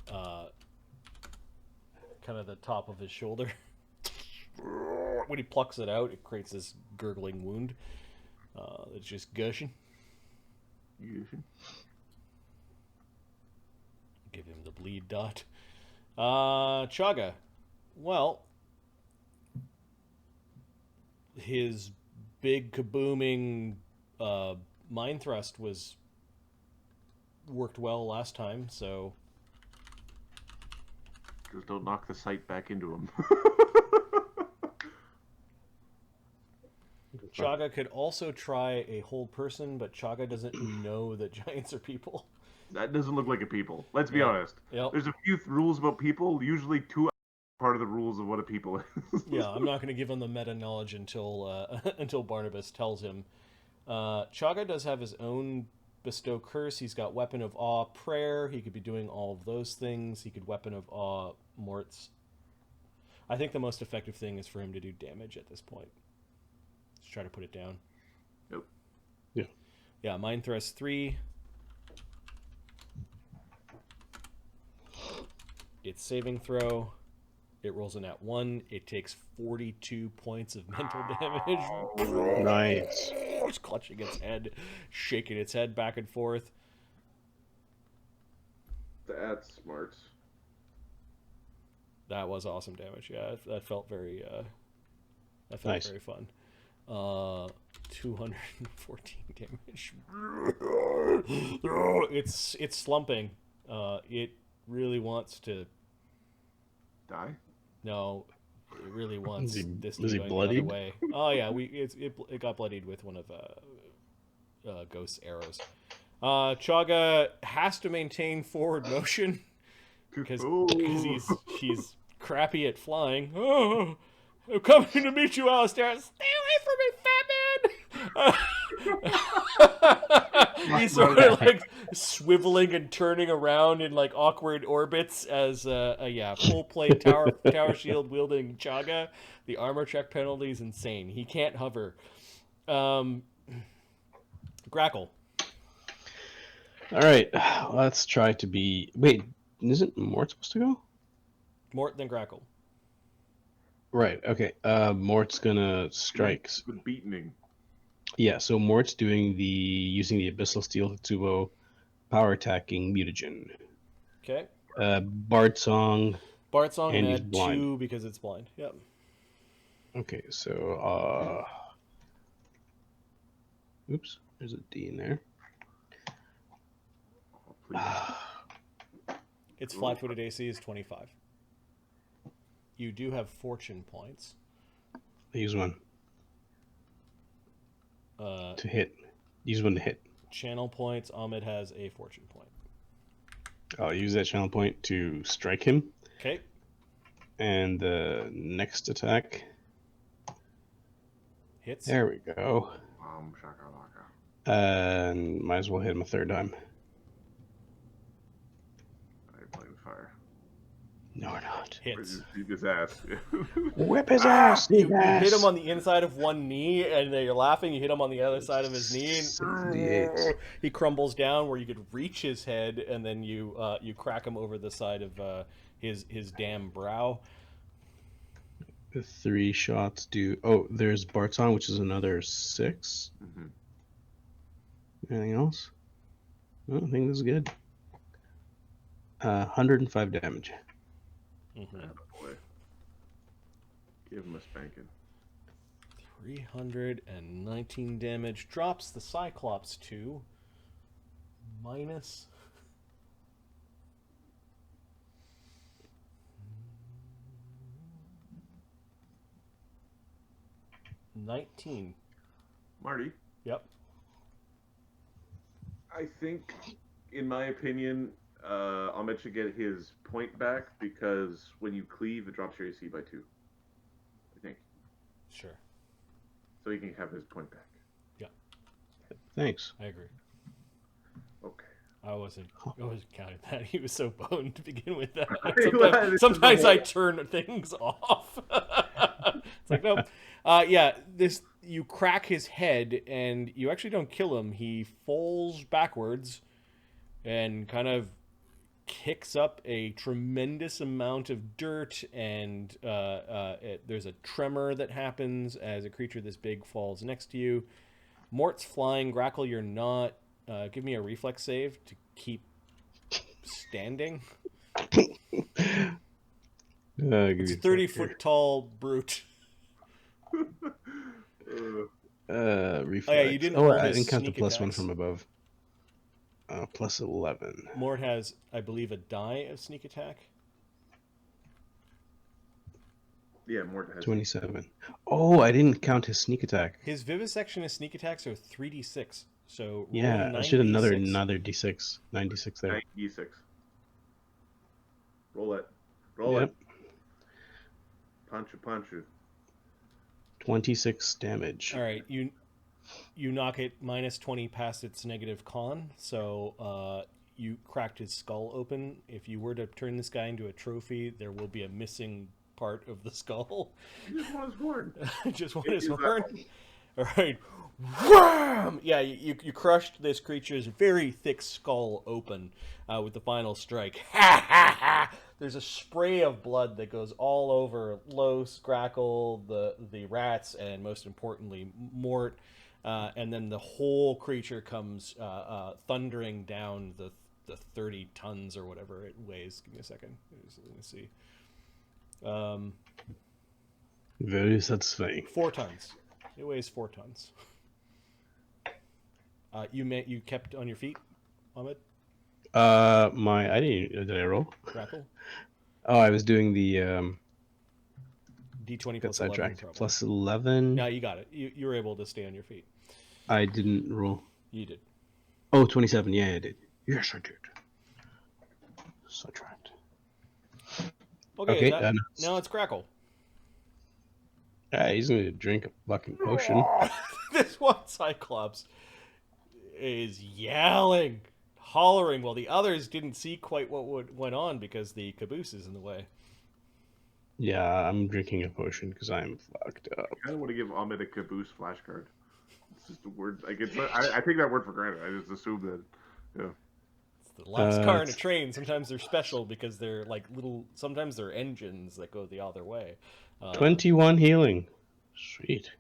kind of the top of his shoulder. When he plucks it out, it creates this gurgling wound that's just gushing. Give him the bleed dot. Chagga. Well, his big kabooming mind thrust worked well last time, so just don't knock the sight back into him. Chagga could also try a hold person, but Chagga doesn't know that giants are people. That doesn't look like a people. Let's be honest. Yep. There's a few rules about people. Usually 2 are part of the rules of what a people is. Yeah, I'm not going to give him the meta knowledge until until Barnabas tells him. Chagga does have his own bestow curse. He's got weapon of awe, prayer. He could be doing all of those things. He could weapon of awe Mort's. I think the most effective thing is for him to do damage at this point. Let's try to put it down. Yep. Yeah. Yeah, mind thrust 3. Its saving throw. It rolls a nat 1. It takes 42 points of mental damage. Nice. It's clutching its head, shaking its head back and forth. That's smart. That was awesome damage. Yeah, that felt very Nice. very fun. 214 damage. It's slumping. It really wants to Die? No, it really wants this to is he go the bloodied? other way. Oh yeah, it got bloodied with one of Ghost's arrows. Chagga has to maintain forward motion because he's crappy at flying. Oh, I'm coming to meet you, Alistair. Stay away from me, fat man! He's sort of like swiveling and turning around in like awkward orbits as full play tower shield wielding Chagga. The armor check penalty is insane. He can't hover. Grakkel. All right, let's try to be. Wait, isn't Mort supposed to go? Mort then Grakkel. Right. Okay. Mort's gonna strike. The beatening. Yeah. So Mort's using the abyssal steel Tetsubo, power attacking mutagen. Okay. Bard song. Bard song And he's add blind. 2 because it's blind. Yep. Okay. So oops. There's a D in there. Oh, please. Its flat-footed AC is 25. You do have fortune points. Use one to hit. Use one to hit. Channel points. Ahmed has a fortune point. I'll use that channel point to strike him. Okay. And the next attack. Hits. There we go. Shakalaka. And might as well hit him a third time. I blame fire. No, we're not. Hits. Beat his ass. Whip his ass! You hit him on the inside of one knee, and then you're laughing. You hit him on the other side of his knee, and 68. he crumbles down where you could reach his head, and then you crack him over the side of his damn brow. The 3 shots do. Oh, there's Barton, which is another 6. Mm-hmm. Anything else? I think this is good. 105 damage. Mm-hmm. Boy. Give him a spanking. 319 damage. Drops the Cyclops to minus. $19. Marty. Yep. I think, in my opinion, Ahmed should get his point back because when you cleave, it drops your AC by 2. I think. Sure. So he can have his point back. Thanks. I agree. Okay. I wasn't counting that. He was so boned to begin with that. This Sometimes is I turn things off. It's like, nope. You crack his head, and you actually don't kill him. He falls backwards and kind of kicks up a tremendous amount of dirt, and there's a tremor that happens as a creature this big falls next to you. Mort's flying. Grakkel, you're not. Give me a reflex save to keep standing. It's a 30-foot tall brute. Reflex. Oh, yeah, you didn't roll I his didn't count the sneak +1 attacks. from above. Plus 11. Mort has, I believe, a die of sneak attack. Yeah, Mort has 27. Oh, I didn't count his sneak attack. His vivisection and sneak attacks are 3d6. So roll Yeah, I should have another d6. 96 there. 96. Roll it. Roll it. Punch it. 26 damage. All right, you knock it -20 past its negative con, so you cracked his skull open. If you were to turn this guy into a trophy, there will be a missing part of the skull. You just want his horn. Just want his horn. All right. Wham! Yeah, you crushed this creature's very thick skull open with the final strike. Ha ha ha! There's a spray of blood that goes all over Los, Grakkel, the rats, and most importantly, Mort. And then the whole creature comes thundering down the 30 tons or whatever it weighs. Give me a second. Let me see. Very satisfying. 4 tons. It weighs 4 tons. You kept on your feet, Ahmed? Did I roll? Grakkel? Oh, I was doing the D20 got plus 11. sidetracked. Probably. Plus 11. No, you got it. You were able to stay on your feet. I didn't roll. You did. Oh, 27. Yeah, I did. Yes, I did. Sidetracked. Okay, Okay, now it's Grakkel. He's gonna drink a fucking potion. This one Cyclops is yelling, hollering, while the others didn't see quite what went on because the caboose is in the way. Yeah, I'm drinking a potion because I'm fucked up. I don't want to give Ahmed a caboose flashcard. It's just a word. Like I take that word for granted. I just assume that. Yeah. It's the last car in a train. Sometimes they're special because they're like little. Sometimes they're engines that go the other way. 21 healing. Sweet.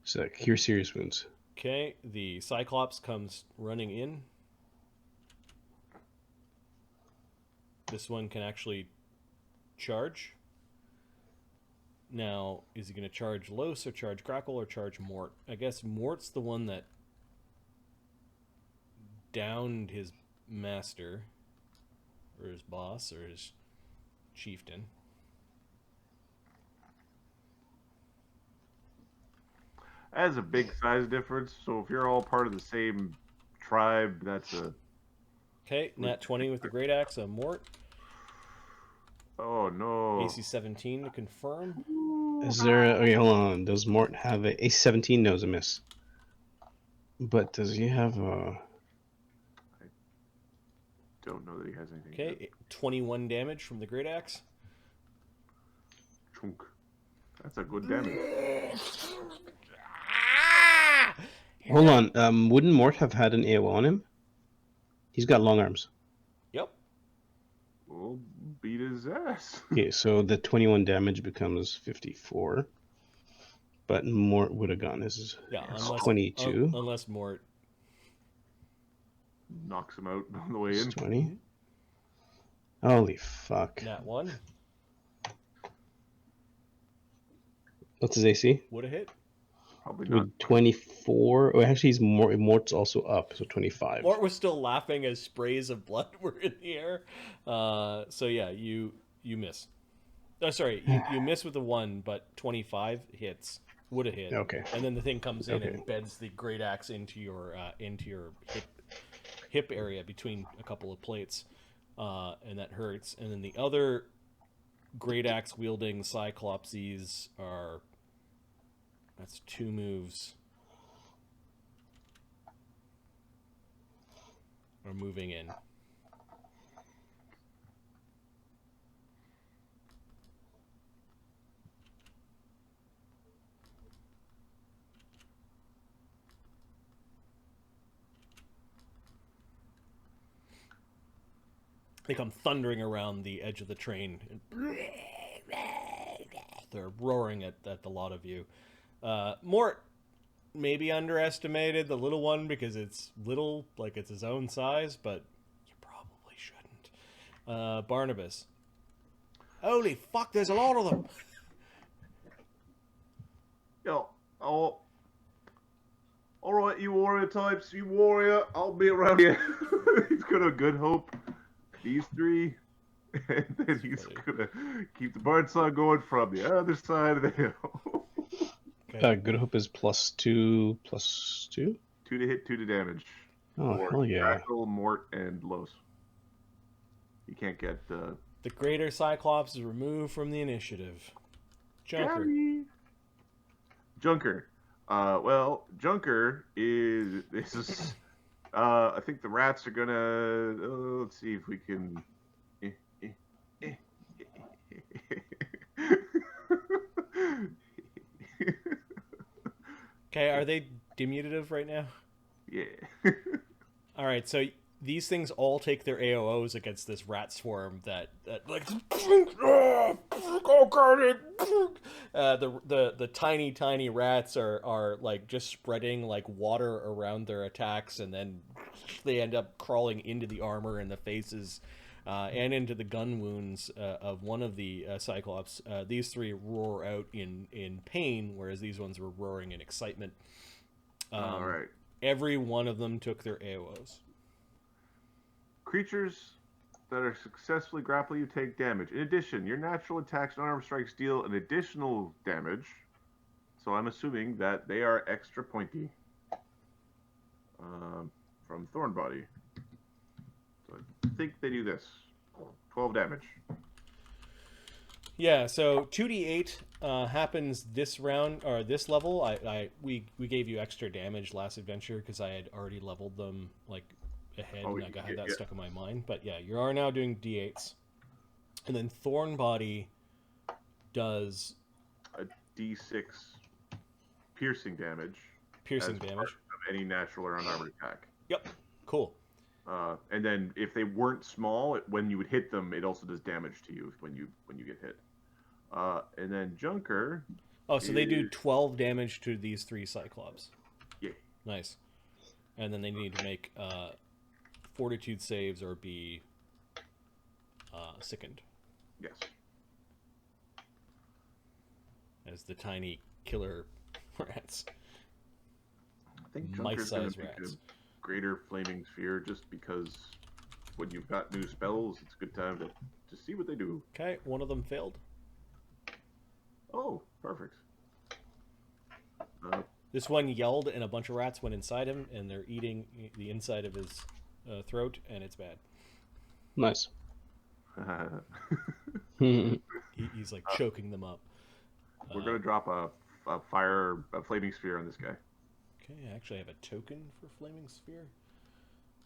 So cure serious wounds. Okay, the Cyclops comes running in. This one can actually charge. Now, is he going to charge Los or charge Grakkel or charge Mort? I guess Mort's the one that downed his master, or his boss, or his chieftain. That is a big size difference. So if you're all part of the same tribe, that's a Okay, nat 20 with the great axe on Mort. Oh no. AC 17 to confirm. Is there? Okay, hold on. Does Mort have a 17? No, it's a miss. But does he have a? Don't know that he has anything. Okay, Good. 21 damage from the great axe. Chunk. That's a good damage. Hold on. Wouldn't Mort have had an AO on him? He's got long arms. Yep. We'll beat his ass. Okay, so the 21 damage becomes 54. But Mort would have gotten his Yeah, 22. Unless Mort Knocks him out on the way It's in. 20. Holy fuck. nat 1 What's his AC? would have hit. Probably not. With 24. Oh, actually, he's Mort's also up, so 25. Mort was still laughing as sprays of blood were in the air. So yeah, you miss. Oh, sorry, you miss with the 1, but 25 hits. Would have hit. Okay. And then the thing comes in Okay. and beds the great axe into your hip area between a couple of plates, and that hurts. And then the other great axe wielding cyclopses are. That's 2 moves. Are moving in. They come thundering around the edge of the train. And they're roaring at the lot of you. Mort maybe underestimated the little one because it's little, like it's his own size, but you probably shouldn't. Barnabas. Holy fuck, there's a lot of them. Yo, oh. Alright, you warrior types, you warrior, I'll be around here. He's got a good hope. These 3. And then he's gonna keep the bird song going from the other side of the hill. Okay. Good Hope is +2, +2? 2 to hit, 2 to damage. Oh, For hell yeah. Grakkel, Mort, and Los. You can't get The greater Cyclops is removed from the initiative. Junker. Gabby. Junker. Well, Junker is. This is. I think the rats are gonna. Let's see if we can. Okay, are they diminutive right now? Yeah. All right, so these things all take their AOs against this rat swarm that like the tiny rats are like just spreading like water around their attacks, and then they end up crawling into the armor and the faces and into the gun wounds of one of the Cyclops. These 3 roar out in pain, whereas these ones were roaring in excitement. All right. Every one of them took their AOs. Creatures that are successfully grapple you take damage. In addition, your natural attacks and armor strikes deal an additional damage. So I'm assuming that they are extra pointy from Thorn Body. So I think they do this. 12 damage. Yeah, so 2d8 happens this round or this level. We gave you extra damage last adventure because I had already leveled them like ahead, and I had that stuck in my mind. But yeah, you are now doing d8s, and then Thorn Body does a d6 piercing damage. Piercing as damage part of any natural or unarmored attack. Yep, cool. And then if they weren't small, when you would hit them, it also does damage to you when you get hit. And then Junker. Oh, so they do 12 damage to these 3 Cyclops. Yeah. Nice. And then they need to make fortitude saves or be sickened. Yes. As the tiny killer rats. I think Junker's going to make rats. a greater flaming sphere just because when you've got new spells, it's a good time to see what they do. Okay, one of them failed. Oh, perfect. This one yelled and a bunch of rats went inside him and they're eating the inside of his throat, and it's bad. Nice. He's like choking them up. We're gonna drop a flaming sphere on this guy. Okay, I actually have a token for Flaming Sphere.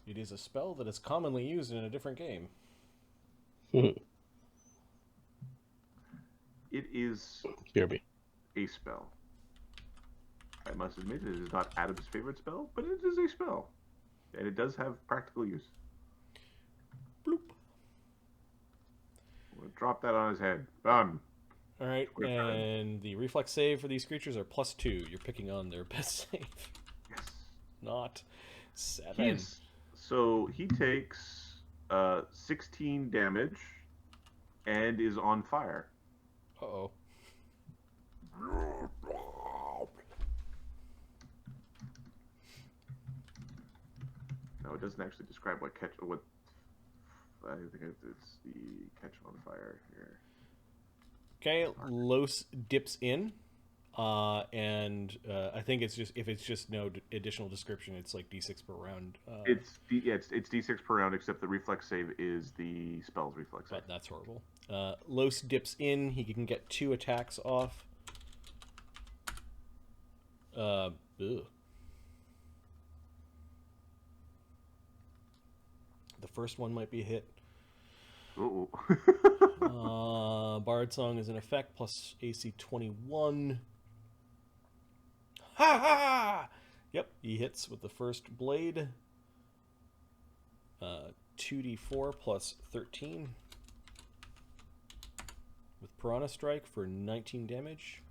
It is a spell that is commonly used in a different game. It is BRB. a spell. I must admit, it is not Adam's favorite spell, but it is a spell. And it does have practical use. Bloop. We'll drop that on his head. Done. Alright, and the reflex save for these creatures are +2. You're picking on their best save. Yes. Not 7. So he takes 16 damage and is on fire. Uh-oh. No, it doesn't actually describe what I think it's the catch on fire here. Okay, Los dips in, and I think it's just, if it's just no additional description, it's like D6 per round. It's D6 per round, except the reflex save is the spell's reflex save. But that's horrible. Los dips in. He can get 2 attacks off. Ugh. The first one might be a hit. Uh-oh. Bard Song is in effect, plus AC 21. Ha ha! Yep, he hits with the first blade. 2d4 plus 13. With Piranha Strike for 19 damage.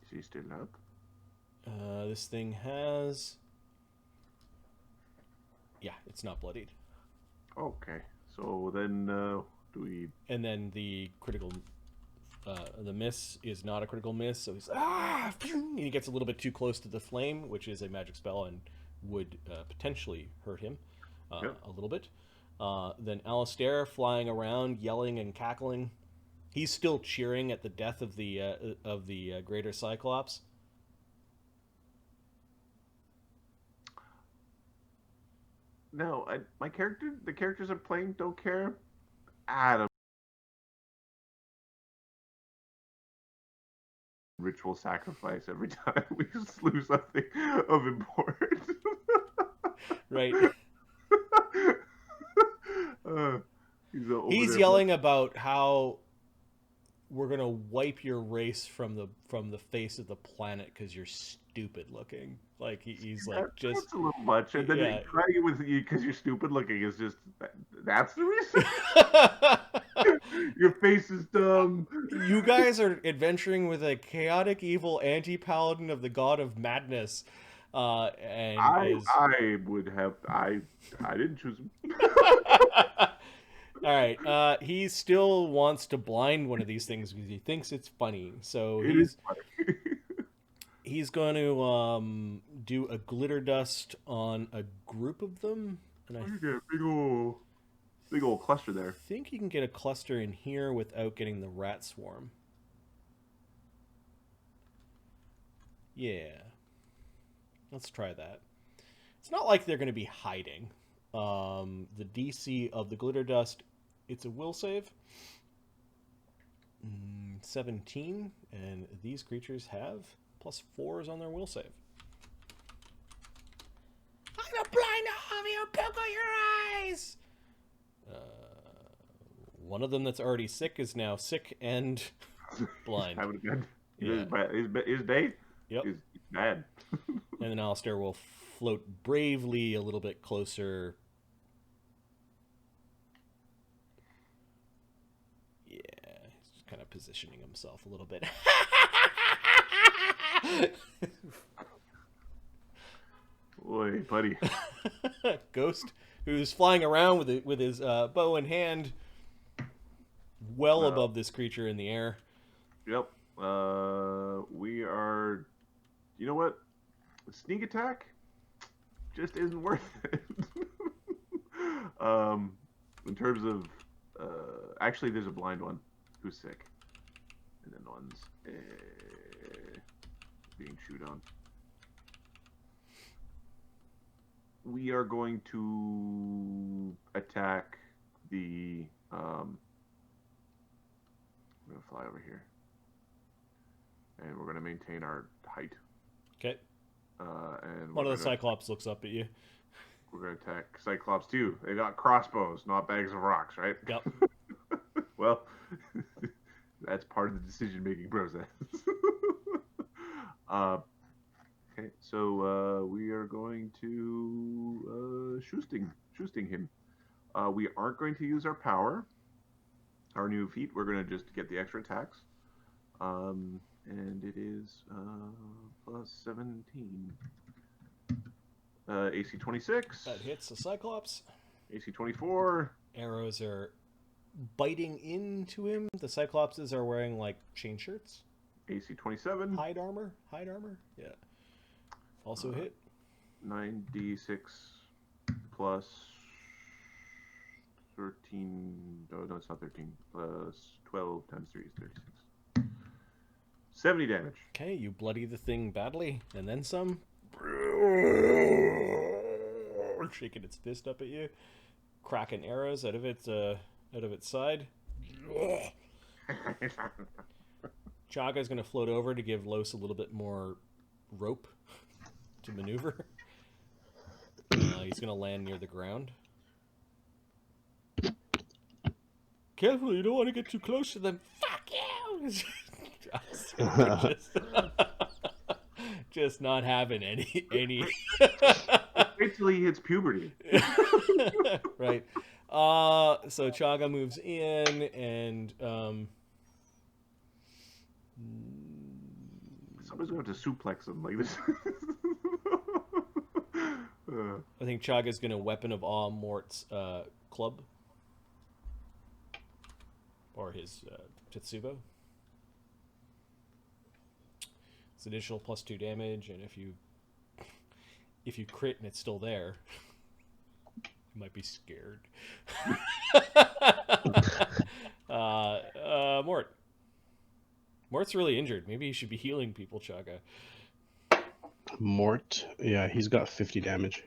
Is he still up? This thing has... Yeah, it's not bloodied. Okay, so then do we... And then the critical... the miss is not a critical miss, so he's and he gets a little bit too close to the flame, which is a magic spell and would potentially hurt him a little bit. Then Alistair flying around, yelling and cackling. He's still cheering at the death of the Greater Cyclops. No, the characters I'm playing don't care. Adam. Ritual sacrifice every time we slew something of importance. Right. He's yelling about how we're gonna wipe your race from the face of the planet because you're stupid looking. Like he's like just that's a little much, and then crying with you because you're stupid looking is just that's the reason. Your face is dumb. You guys are adventuring with a chaotic, evil anti-paladin of the god of madness, and I didn't choose him. All right, he still wants to blind one of these things because he thinks it's funny. So he's going to do a glitter dust on a group of them, and you get a big old cluster there. I think you can get a cluster in here without getting the rat swarm. Yeah, let's try that. It's not like they're going to be hiding. The DC of the glitter dust, it's a will save. 17, and these creatures have +4s on their will save. I'm gonna blind all of you, poke out your eyes! One of them that's already sick is now sick and blind. His day? Yep. Is bad. And then Alistair will float bravely a little bit closer. Yeah, he's just kind of positioning himself a little bit. Boy, buddy. Ghost, who's flying around with his bow in hand, well above this creature in the air. Yep. We are... You know what? Sneak attack just isn't worth it. In terms of... actually, there's a blind one who's sick. And then one's being chewed on. we are going to attack the. I'm going to fly over here, and we're going to maintain our height. Okay. And One of the Cyclops looks up at you. We're going to attack Cyclops too. They got crossbows, not bags of rocks, right? Yep. Well, that's part of the decision-making process. Okay, so we are going to shoosting him. We aren't going to use our power, our new feat. We're going to just get the extra attacks. And it is plus 17. AC 26. That hits the Cyclops. AC 24. Arrows are biting into him. The Cyclopses are wearing like chain shirts. AC 27. Hide armor. Yeah. Also hit. 9d6 plus 13. No, it's not 13. Plus 12 times 3 is 36. 70 damage. Okay, you bloody the thing badly, and then some. Shaking its fist up at you, cracking arrows out of its side. Chagga is going to float over to give Los a little bit more rope to maneuver. He's going to land near the ground. Careful, you don't want to get too close to them. Fuck you! Just not having any. Wait till he hits puberty. Right. So Chagga moves in and somebody's going to suplex him like this. I think Chagga's going to weapon of awe Mort's club or his Tetsubo. It's additional +2 damage, and if you crit and it's still there, you might be scared. Mort's really injured. Maybe he should be healing people, Chagga. Mort, yeah, he's got 50 damage.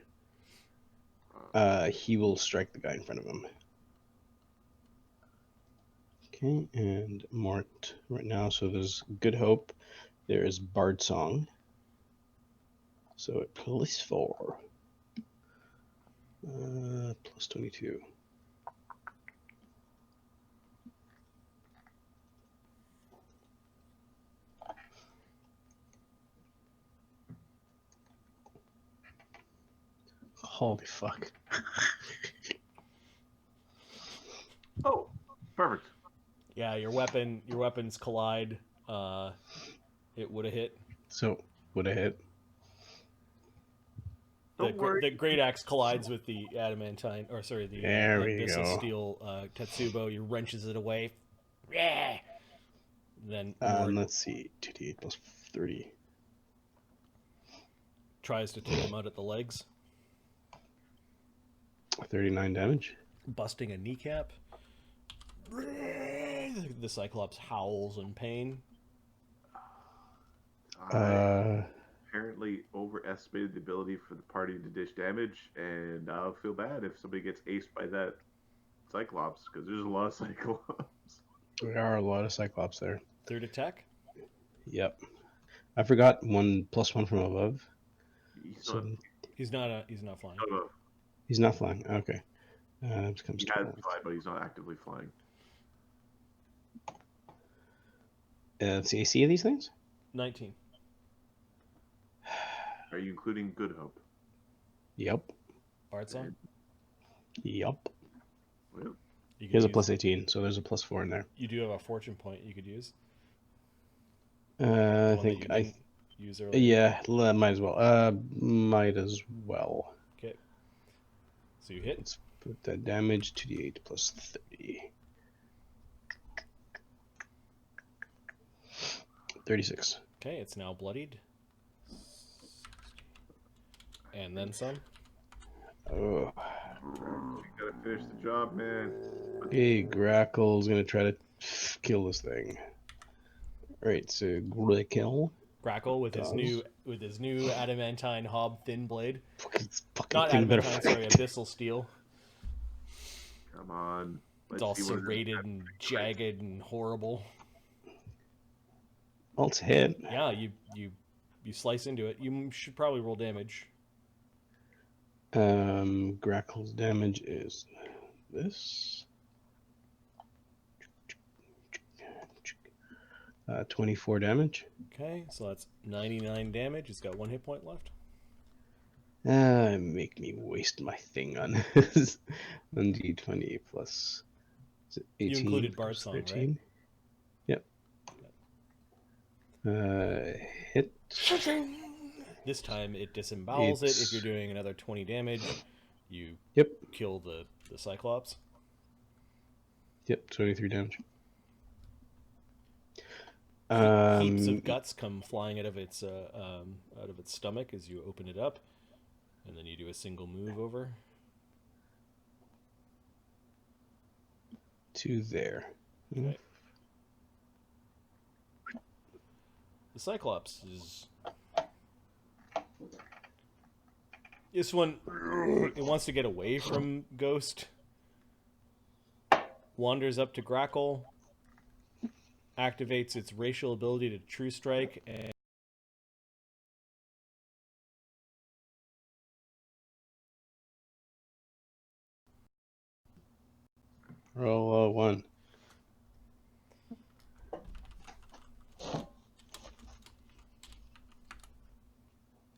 He will strike the guy in front of him. Okay, and Mort right now, so there's Good Hope. There is Bard Song. So at +4. Plus 22. Holy fuck. Oh, perfect. Yeah, your weapons collide. It would have hit. So, would have hit. The great axe collides with the adamantine, or sorry, the abyssal steel Tetsubo. He wrenches it away. Yeah. Then let's see, 2d8 plus 30. Tries to take him out at the legs. 39 damage. Busting a kneecap. The Cyclops howls in pain. I apparently overestimated the ability for the party to dish damage, and I'll feel bad if somebody gets aced by that Cyclops, because there's a lot of Cyclops. There are a lot of Cyclops there. Third attack? Yep. I forgot +1 from above. He's not flying. He's not flying. Okay. It becomes he has fly, but he's not actively flying. It's the AC of these things? 19. Are you including Good Hope? Yep. Bard Song? Yep. Well, He has a +18, so there's a +4 in there. You do have a fortune point you could use. I think I use earlier. Yeah, might as well. Might as well. Okay. So you hit. Let's put that damage 2d8 plus 30. 36. Okay, it's now bloodied. And then some. Oh. you gotta finish the job, man. Okay, Grakkel's gonna try to kill this thing. Alright, so Grakkel. Grakkel with his new adamantine hob thin blade. Fucking Not thing better. adamantine, sorry, abyssal steel. Come on. It's all serrated and jagged and horrible. Well, it's a hit. Yeah, you slice into it. You should probably roll damage. Grakkel's damage is this. 24 damage. Okay, so that's 99 damage. It's got 1 hit point left. Make me waste my thing on this. 1d20 plus 18. You included Bard Song, 13. Right? Yep. Hit. This time it disembowels it. If you're doing another 20 damage, you kill the Cyclops. Yep, 23 damage. Heaps of guts come flying out of its stomach as you open it up, and then you do a single move over to there. Okay. The Cyclops is this one. It wants to get away from Ghost. Wanders up to Grakkel. Activates its racial ability to True Strike and roll 1.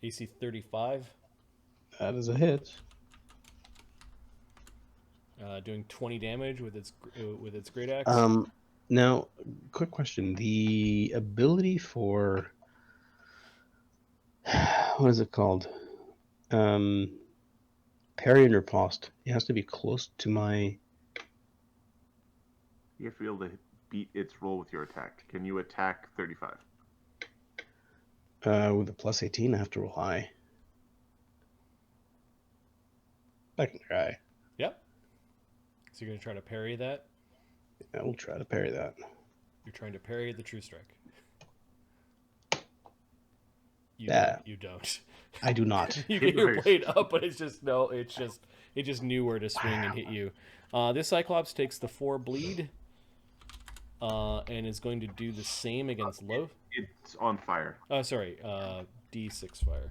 AC 35. That is a hit. Doing 20 damage with its great axe. Now, quick question: the ability for what is it called? Parry and riposte. It has to be close to my. You have to be able to beat its roll with your attack. Can you attack 35? With a plus 18, I have to roll high. I can try. Yep. So you're gonna try to parry that? I will try to parry that. You're trying to parry the True Strike. You don't. I do not. You get your blade up, but it just knew where to swing and hit you. This Cyclops takes the 4 bleed, and is going to do the same against Low. It's on fire. Sorry, D6 fire.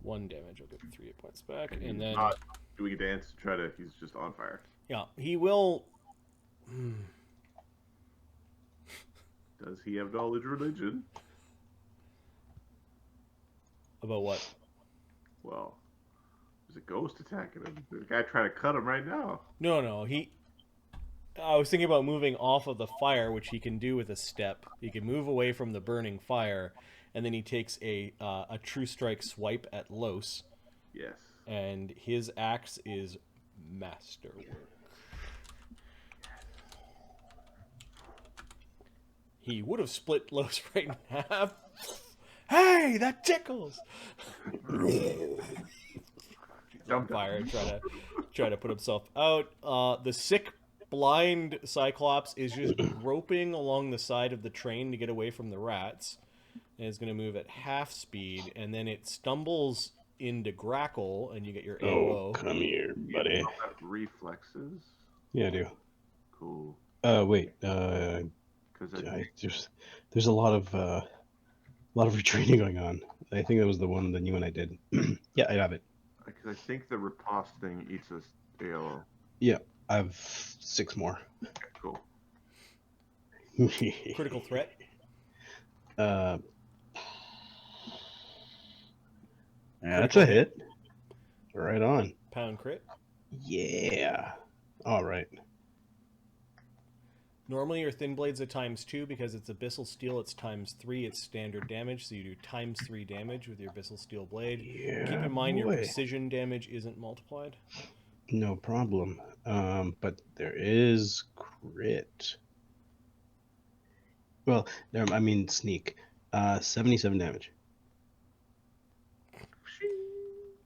1 damage. I'll get 3 hit points back, and then not doing a dance to try to. He's just on fire. Yeah, he will. Does he have knowledge of religion? About what? Well, there's a ghost attacking him. There's a guy trying to cut him right now. No. I was thinking about moving off of the fire, which he can do with a step. He can move away from the burning fire, and then he takes a True Strike swipe at Los. Yes. And his axe is masterwork. He would have split Los right in half. Hey, that tickles! On fire, try to put himself out. The sick, blind Cyclops is just groping along the side of the train to get away from the rats, and is going to move at half speed. And then it stumbles into Grakkel, and you get your AO. Oh, come here, buddy. You have reflexes. Yeah, I do. Cool. Wait. There's a lot of retreating going on. I think that was the one that you and I did. Yeah, I have it. Because I think the riposte thing eats us AO. Yeah, I have 6 more. Okay, cool. Critical threat. That's a hit. Right on. Pound crit. Yeah. All right. Normally your thin blade's a ×2 because it's abyssal steel. It's ×3. It's standard damage, so you do ×3 damage with your abyssal steel blade. Yeah, keep in mind your precision damage isn't multiplied. No problem. But there is crit. Well, I mean sneak. 77 damage.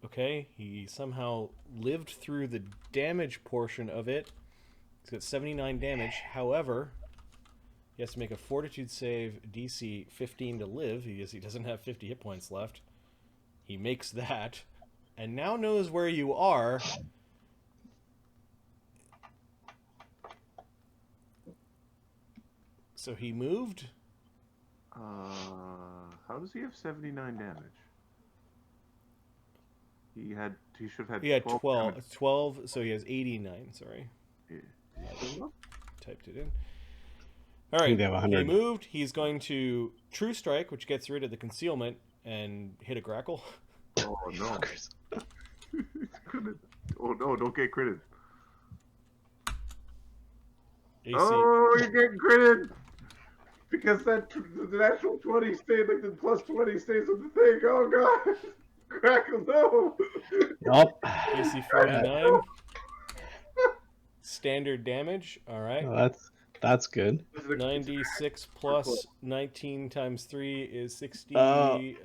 Okay, he somehow lived through the damage portion of it. He's got 79 damage. However, He has to make a Fortitude save, DC 15 to live. He doesn't have 50 hit points left. He makes that, and now knows where you are. So he moved. How does he have 79 damage? He should have had. He had 12. Damage. 12, so he has 89. Sorry. Yeah. Typed it in. All right. He moved. He's going to True Strike, which gets rid of the concealment, and hit a Grakkel. Oh no! Oh no! Don't get critted. AC. Oh, you're getting critted because the natural 20 stayed, like the plus 20 stays on the thing. Oh god! Grakkel, no! Yup. AC 49. Standard damage. All right. Oh, that's good. 96 plus 19 times 3 is 60. I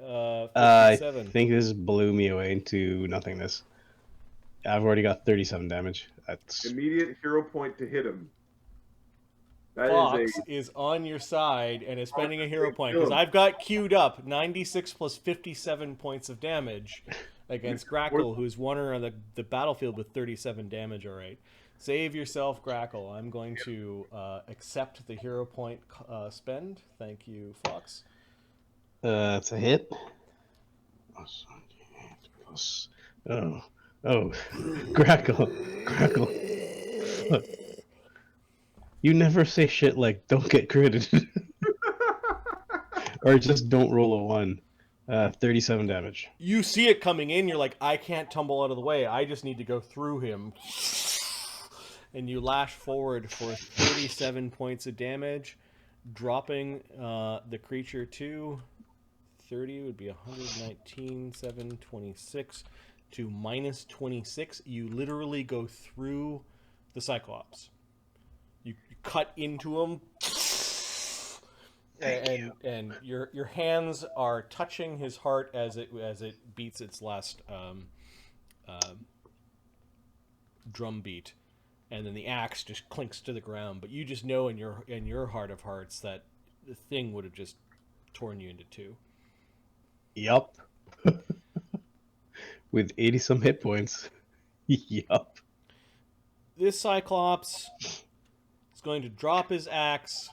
57. think this blew me away into nothingness. I've already got 37 damage. That's Immediate hero point to hit him. Fox is on your side and is spending a hero point because I've got queued up 96 plus 57 points of damage against Grakkel, who's wandering on the battlefield with 37 damage. All right. Save yourself, Grakkel. I'm going to accept the hero point spend. Thank you, Fox. it's a hit. Oh, Grakkel. You never say shit like "don't get critted," or just don't roll a 1. 37 damage. You see it coming in. You're like, I can't tumble out of the way. I just need to go through him. And you lash forward for 37 points of damage, dropping the creature to 30 would be 119, 7, 26 to minus 26. You literally go through the Cyclops. You cut into him, and your hands are touching his heart as it beats its last drum beat. And then the axe just clinks to the ground, but you just know in your heart of hearts that the thing would have just torn you into two. Yup. With 80 some hit points. Yup. This Cyclops is going to drop his axe,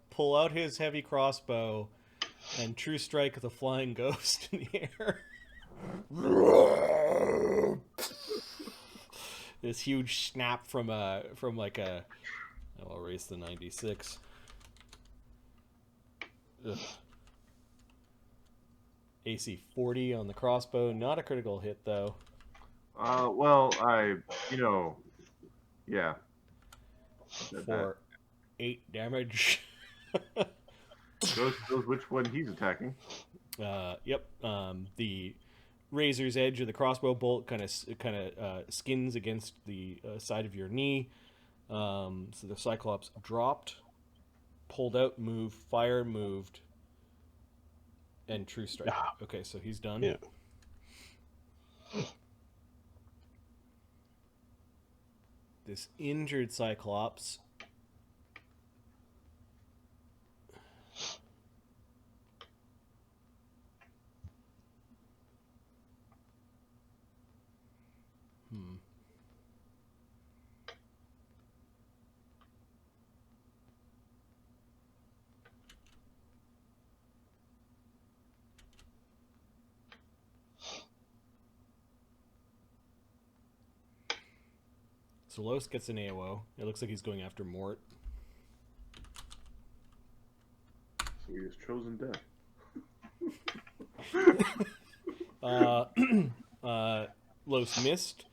pull out his heavy crossbow, and True Strike with a flying ghost in the air. This huge snap from like a. I'll erase the 96. Ugh. AC 40 on the crossbow, not a critical hit though. Well, yeah. For 8 damage. Shows which one he's attacking. Yep. The razor's edge of the crossbow bolt kind of skins against the side of your knee. So the Cyclops dropped, pulled out, moved, fire, moved, and True Strike. Okay, so he's done. Yeah. This injured Cyclops So Los gets an AOO. It looks like he's going after Mort. So he has chosen death. Los missed.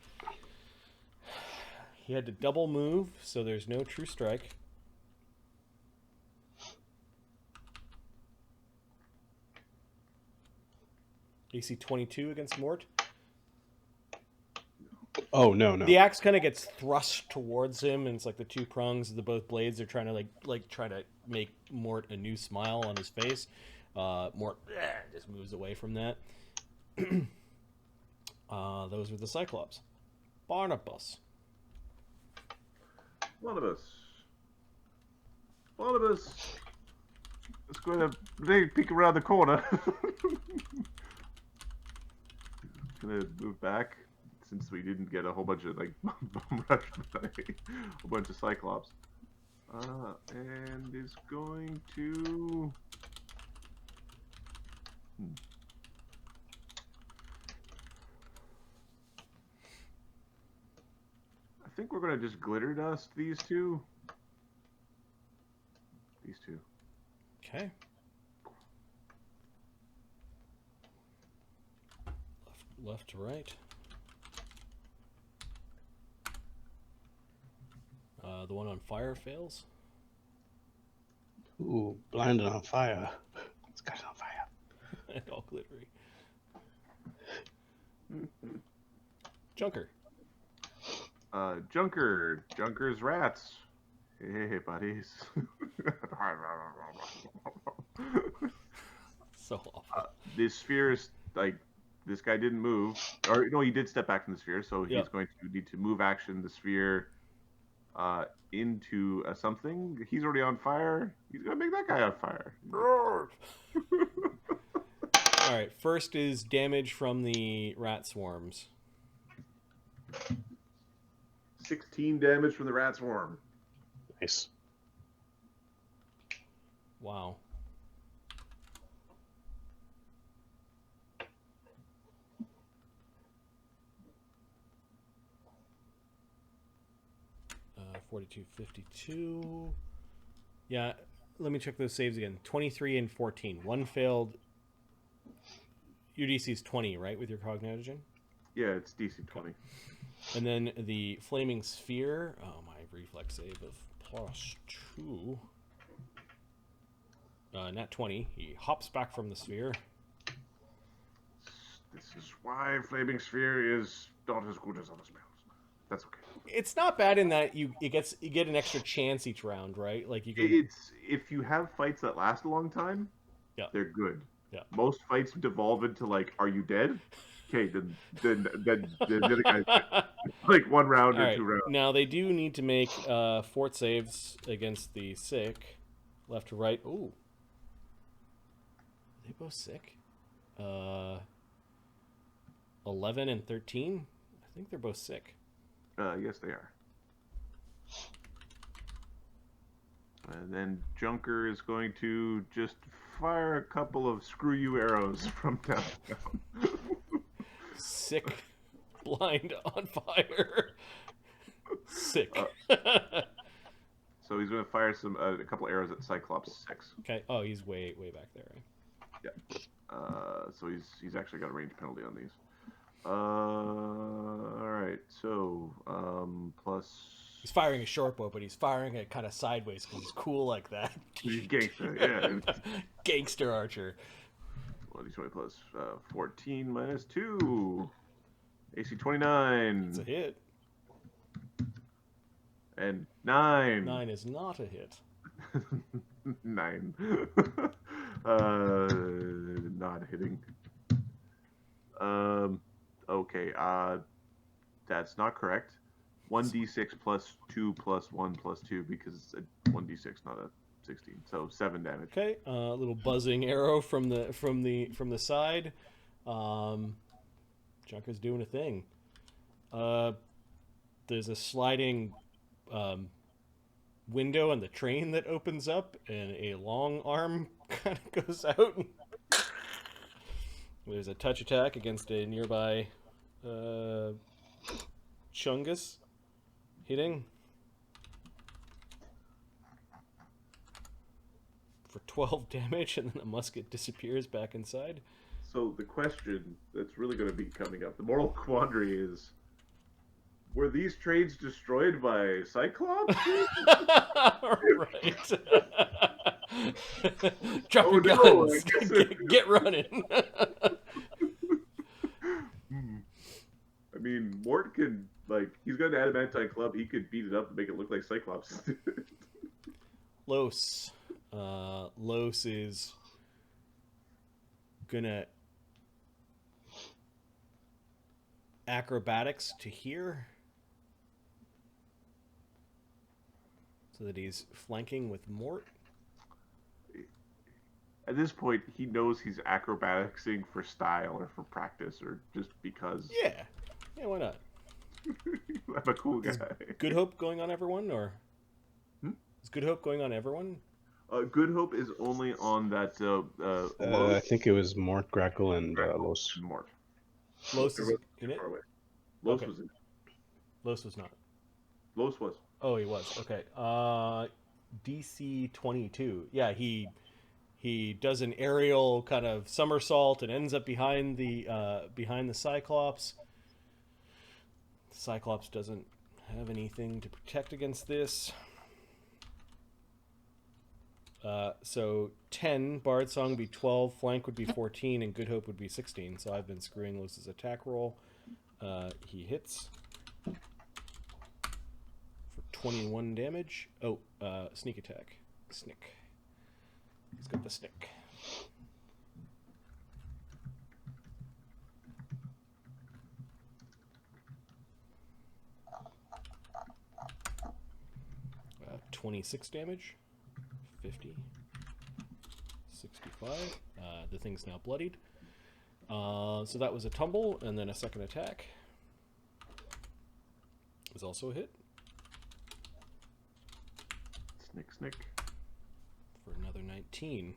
He had to double move, so there's no True Strike. AC 22 against Mort. Oh no. The axe kind of gets thrust towards him, and it's like the two prongs of the both blades are trying to like try to make Mort a new smile on his face. Mort just moves away from that. Those were the Cyclops. Barnabas. Barnabas, let's go and peek around the corner. Gonna move back since we didn't get a whole bunch of like bum rushed by a bunch of Cyclops. And is going to. I think we're gonna just glitter dust these two. These two. Okay. Left to right. The one on fire fails. Ooh, blinded on fire. It's got it on fire. And all glittery. Junker. Junker's rats. Hey, buddies. So awful. This sphere is like, this guy didn't move, or no, he did step back from the sphere, so he's going to need to move action the sphere into something. He's already on fire. He's gonna make that guy on fire. All right. First is damage from the rat swarms. 16 damage from the rat swarm. Nice. Wow. Uh, 42, 52. Yeah, let me check those saves again. 23 and 14. One failed. Your DC is 20, right, with your cognitogen? Yeah, it's DC 20. And then the flaming sphere. Oh, my reflex save of +2. Nat 20. He hops back from the sphere. This is why flaming sphere is not as good as other spells. That's okay. It's not bad in that you get an extra chance each round, right? Like you can. It's if you have fights that last a long time, Yeah. they're good. Yeah. Most fights devolve into like, are you dead? Okay, then the other guy's like 1 round or 2 rounds. Now they do need to make fort saves against the sick, left to right. Ooh, are they both sick? 11 and 13. I think they're both sick. Yes, they are. And then Junker is going to just fire a couple of screw you arrows from downtown. Sick, blind, on fire. Sick. So he's going to fire a couple arrows at Cyclops 6. Okay. Oh, he's way back there. Right? Yeah. So he's actually got a range penalty on these. All right. So plus. He's firing a short bow, but he's firing it kind of sideways because he's cool like that. He's gangster, yeah. Gangster archer. 1d20 plus 14 minus 2. AC 29. It's a hit. And 9. 9 is not a hit. 9. Not hitting. Okay. That's not correct. 1d6 plus 2 plus 1 plus 2 because it's a 1d6, not a 16. So 7 damage. Okay, a little buzzing arrow from the side. Junker's doing a thing. There's a sliding window on the train that opens up, and a long arm kind of goes out. There's a touch attack against a nearby Chungus. Hitting for 12 damage, and then the musket disappears back inside. So the question that's really going to be coming up, the moral quandary is, were these trains destroyed by Cyclops? Right. Drop your guns. Get running. I mean, Mort can, like, he's got an adamantine club. He could beat it up and make it look like Cyclops. Los. Los is gonna acrobatics to here. So that he's flanking with Mort. At this point, he knows he's acrobaticsing for style or for practice or just because. Yeah. Yeah, why not? I'm a cool guy. Is Good Hope going on everyone, or is Good Hope going on everyone? Good Hope is only on that. I think it was Mort, Grakkel, and Los. Mort. Los is in it. Los Okay. was in. Los was not. Los was. Oh, he was. Okay. DC 22. Yeah, he does an aerial kind of somersault and ends up behind the Cyclops. Cyclops doesn't have anything to protect against this. So 10, Bard Song would be 12, Flank would be 14, and Good Hope would be 16. So I've been screwing Los's attack roll. He hits for 21 damage. Oh, sneak attack. Snick. He's got the snick. Uh, 26 damage. 50. 65. The thing's now bloodied. So that was a tumble, and then a second attack. Is also a hit. Snick. For another 19.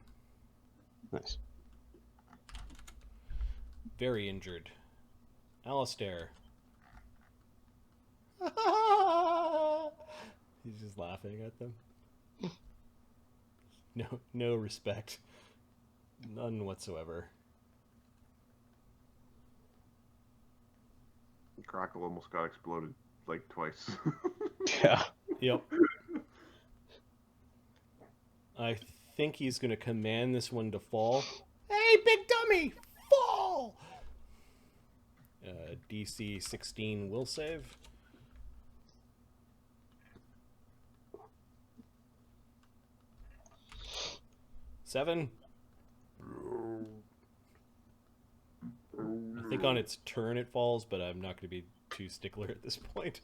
Nice. Very injured. Alistair. He's just laughing at them. No respect. None whatsoever. Grakkel almost got exploded like twice. Yeah. Yep. I think he's going to command this one to fall. Hey, big dummy! Fall! DC 16 will save. Seven. I think on its turn it falls, but I'm not going to be too stickler at this point.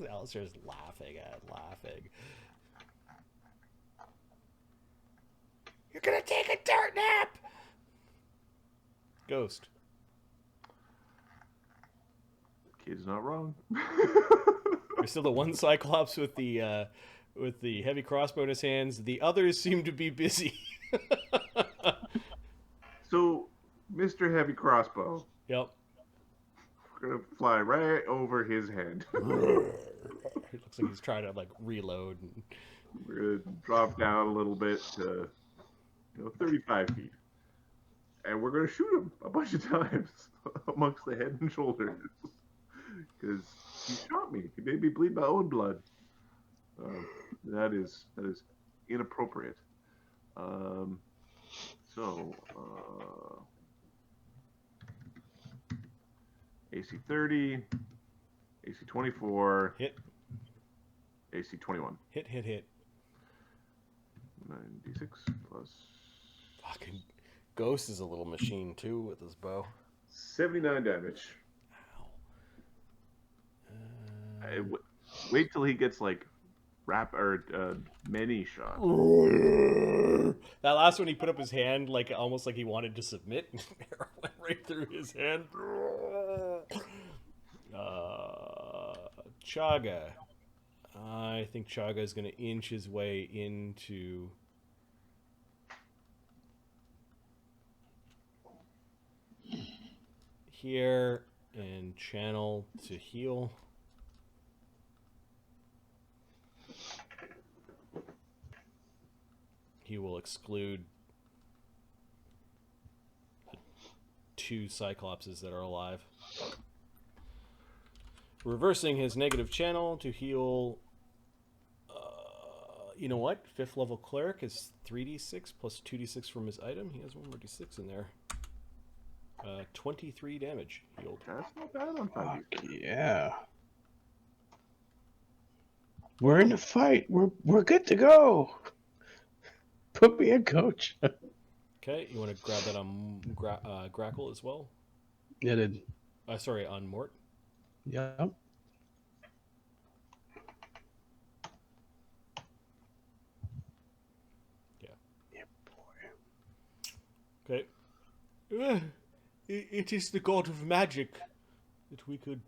Alistair's laughing. You're gonna take a dirt nap! Ghost. Kid's not wrong. There's still the one Cyclops with the heavy crossbow in his hands. The others seem to be busy. So, Mr. Heavy Crossbow. Yep. We're gonna fly right over his head. It looks like he's trying to like reload. We're gonna drop down a little bit to 35 feet. And we're gonna shoot him a bunch of times amongst the head and shoulders. Because he shot me. He made me bleed my own blood. That is inappropriate. AC 30, AC 24, Hit. AC 21. Hit. 96 plus Fucking Ghost is a little machine too with his bow. 79 damage. Ow. Wait till he gets like many shots. That last one, he put up his hand like almost like he wanted to submit. Arrow went right through his hand. Chagga. I think Chagga is going to inch his way into here and channel to heal. He will exclude the 2 Cyclopses that are alive. Reversing his negative channel to heal. You know what? 5th level cleric is 3d6 plus 2d6 from his item. He has one more d6 in there. 23 damage healed. That's not bad on 5. Yeah. We're in a fight. We're good to go. Put me in, coach. Okay, you want to grab that on Grakkel as well? Yeah, did. Sorry, on Mort. Yep. Yeah. Yeah, boy. Okay. It is the god of magic that we could.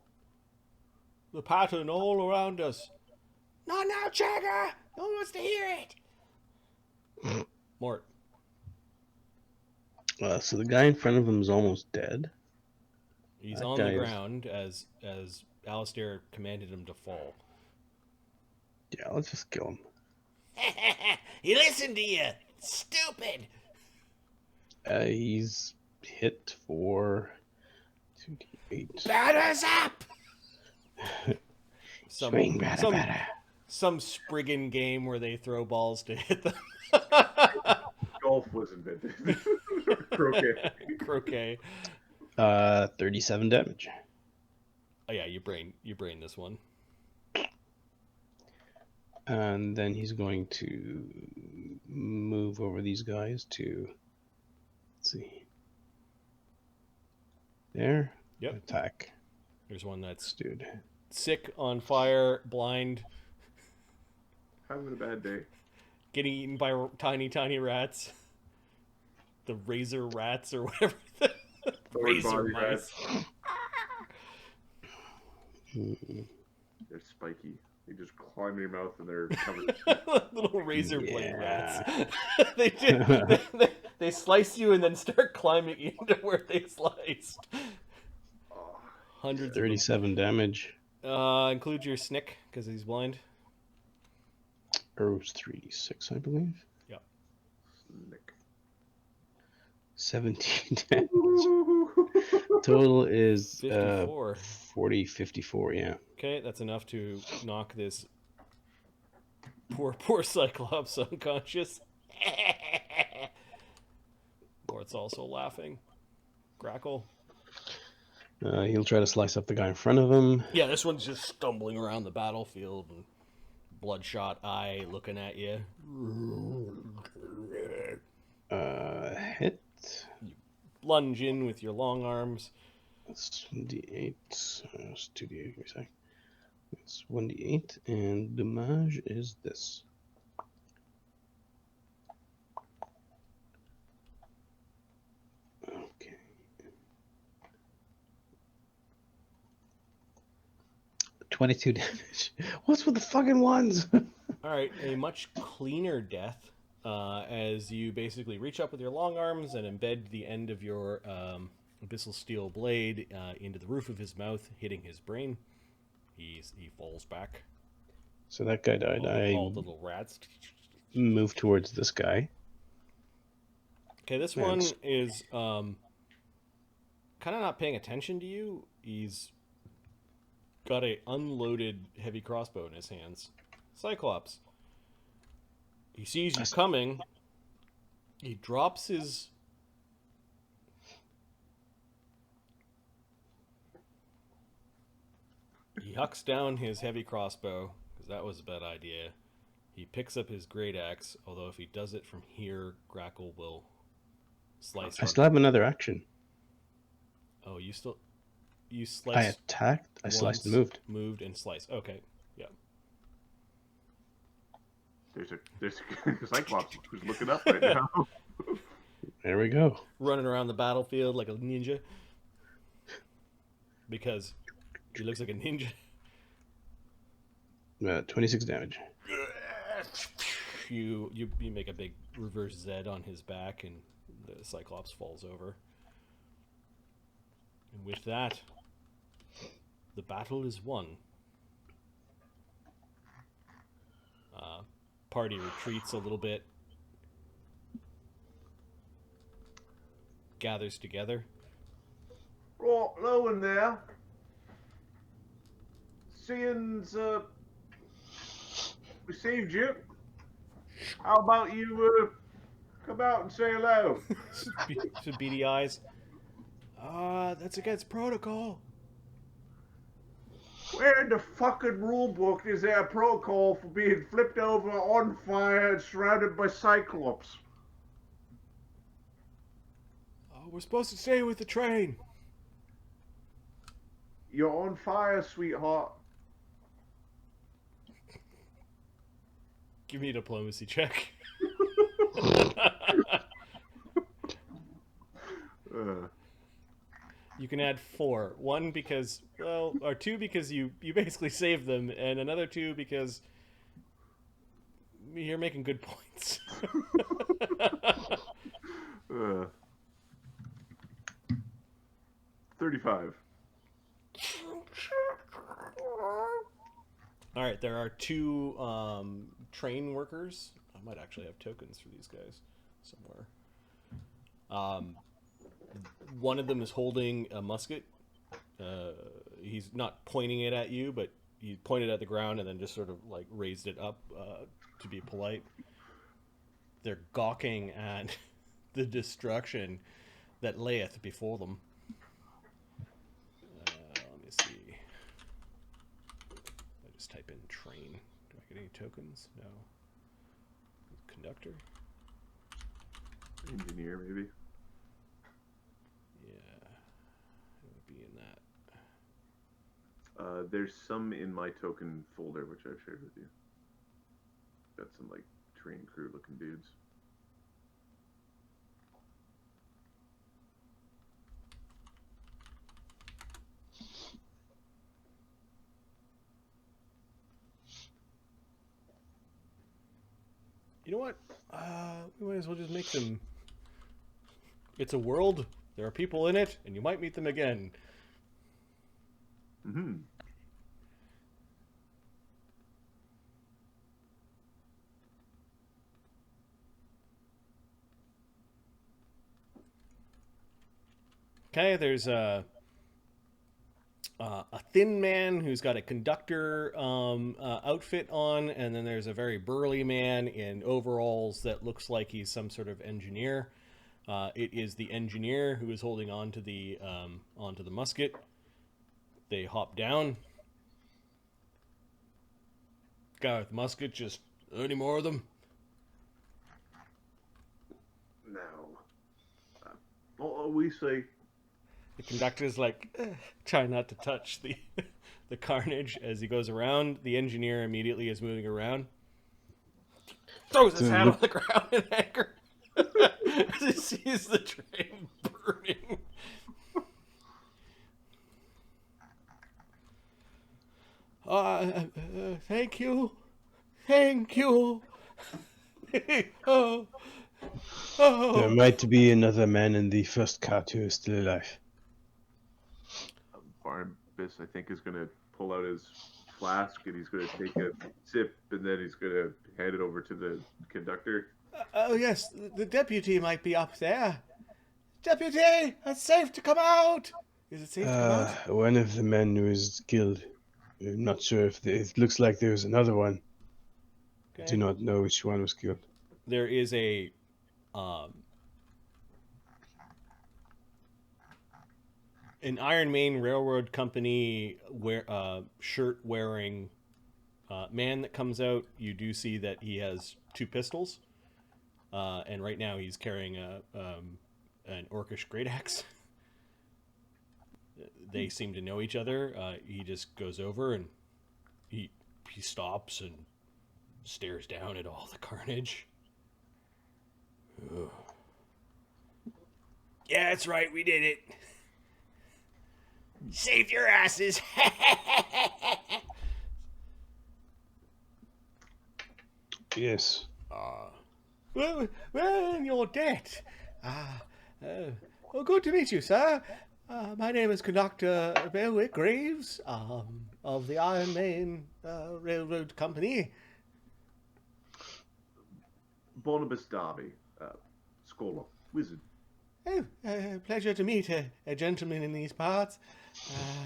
The pattern all around us. Not now, Chagga! No one wants to hear it! Mort. So the guy in front of him is almost dead. He's That on guy the is- ground as Alistair commanded him to fall. Yeah, let's just kill him. He listened to you! Stupid! He's hit for 2d8. Batters up! Swing, batter, batter. Some Spriggan game where they throw balls to hit them. Golf was invented. Croquet. Croquet. 37 damage. Oh yeah, you brain this one. And then he's going to move over these guys to, let's see, there. Yep. Attack. There's one that's Dude. sick, on fire, blind, Having a bad day. getting eaten by tiny rats. The razor rats or whatever. Razor Body mice. They're spiky. They just climb in your mouth and they're covered. Little razor blade Yeah. rats. they slice you and then start climbing into where they sliced. Oh, Hundreds of 37 damage. them. Include your snick, because he's blind. Arrows 3d6, I believe. slick. 17 damage. Total is 54. 54, yeah. Okay, that's enough to knock this poor Cyclops unconscious. Mort's also laughing. Grakkel. He'll try to slice up the guy in front of him. Yeah, this one's just stumbling around the battlefield and bloodshot eye looking at you. Hit. Lunge in with your long arms. That's 1d8. It's 2d8, give me a sec. It's 1d8, and damage is this. Okay. $22 damage. What's with the fucking ones? Alright, a much cleaner death as you basically reach up with your long arms and embed the end of your abyssal steel blade into the roof of his mouth, hitting his brain. He falls back. So that guy died. All I the little rats. move towards this guy. Okay, this one is kind of not paying attention to you. He's got a unloaded heavy crossbow in his hands. Cyclops. He sees you coming. He drops his... He hucks down his heavy crossbow, because that was a bad idea. He picks up his great axe, although if he does it from here, Grakkel will slice I him. still have another action. Oh, you I sliced attacked, I sliced and moved. moved and sliced. Okay, yeah. There's a Cyclops who's looking up right now. There we go. Running around the battlefield like a ninja. Because he looks like a ninja. 26 damage. You make a big reverse Z on his back, and the Cyclops falls over. And with that, the battle is won. Party retreats a little bit. Gathers together. Right, hello in there. Seeing we saved you. How about you come out and say hello? Some beady eyes. That's against protocol. Where in the fucking rule book is there a protocol for being flipped over, on fire, and surrounded by Cyclops? We're supposed to stay with the train. You're on fire, sweetheart. Give me a diplomacy check. You can add 4. 1 because, well, or 2 because you basically saved them, and another 2 because you're making good points. 35. All right, there are 2 train workers. I might actually have tokens for these guys somewhere. One of them is holding a musket. He's not pointing it at you, but he pointed at the ground and then just sort of like raised it up to be polite. They're gawking at the destruction that layeth before them. Let me see. I just type in train. Do I get any tokens? No. Conductor? Engineer, maybe. Yeah. It would be in that. There's some in my token folder, which I've shared with you. Got some, like, train crew looking dudes. You know what? We might as well just make them. It's a world. There are people in it, and you might meet them again. Mm-hmm. Okay, there's a thin man who's got a conductor outfit on, and then there's a very burly man in overalls that looks like he's some sort of engineer. It is the engineer who is holding onto the musket. They hop down. Guy with the musket, just any more of them? Now, what we say? The conductor's like, try not to touch the the carnage as he goes around. The engineer immediately is moving around. Throws his hat on the ground in anger as he sees the train burning. Thank you. Thank you. Oh. There might be another man in the first car who is still alive. Barnabas, I think, is going to pull out his flask and he's going to take a sip and then he's going to hand it over to the conductor. Oh, yes, the deputy might be up there. Deputy, it's safe to come out. Is it safe to come out? One of the men who was killed. I'm not sure if it looks like there was another one. Okay. I do not know which one was killed. There is an Iron Main Railroad Company shirt wearing man that comes out. You do see that he has 2 pistols, and right now he's carrying an orcish great axe. They seem to know each other. He just goes over and he stops and stares down at all the carnage. Ugh. Yeah, that's right. We did it. Save your asses. Yes. Well, in your debt. Well, good to meet you, sir. My name is Conductor Belwick Graves of the Iron Main Railroad Company. Barnabas Darby, scholar, wizard. Oh, pleasure to meet a gentleman in these parts.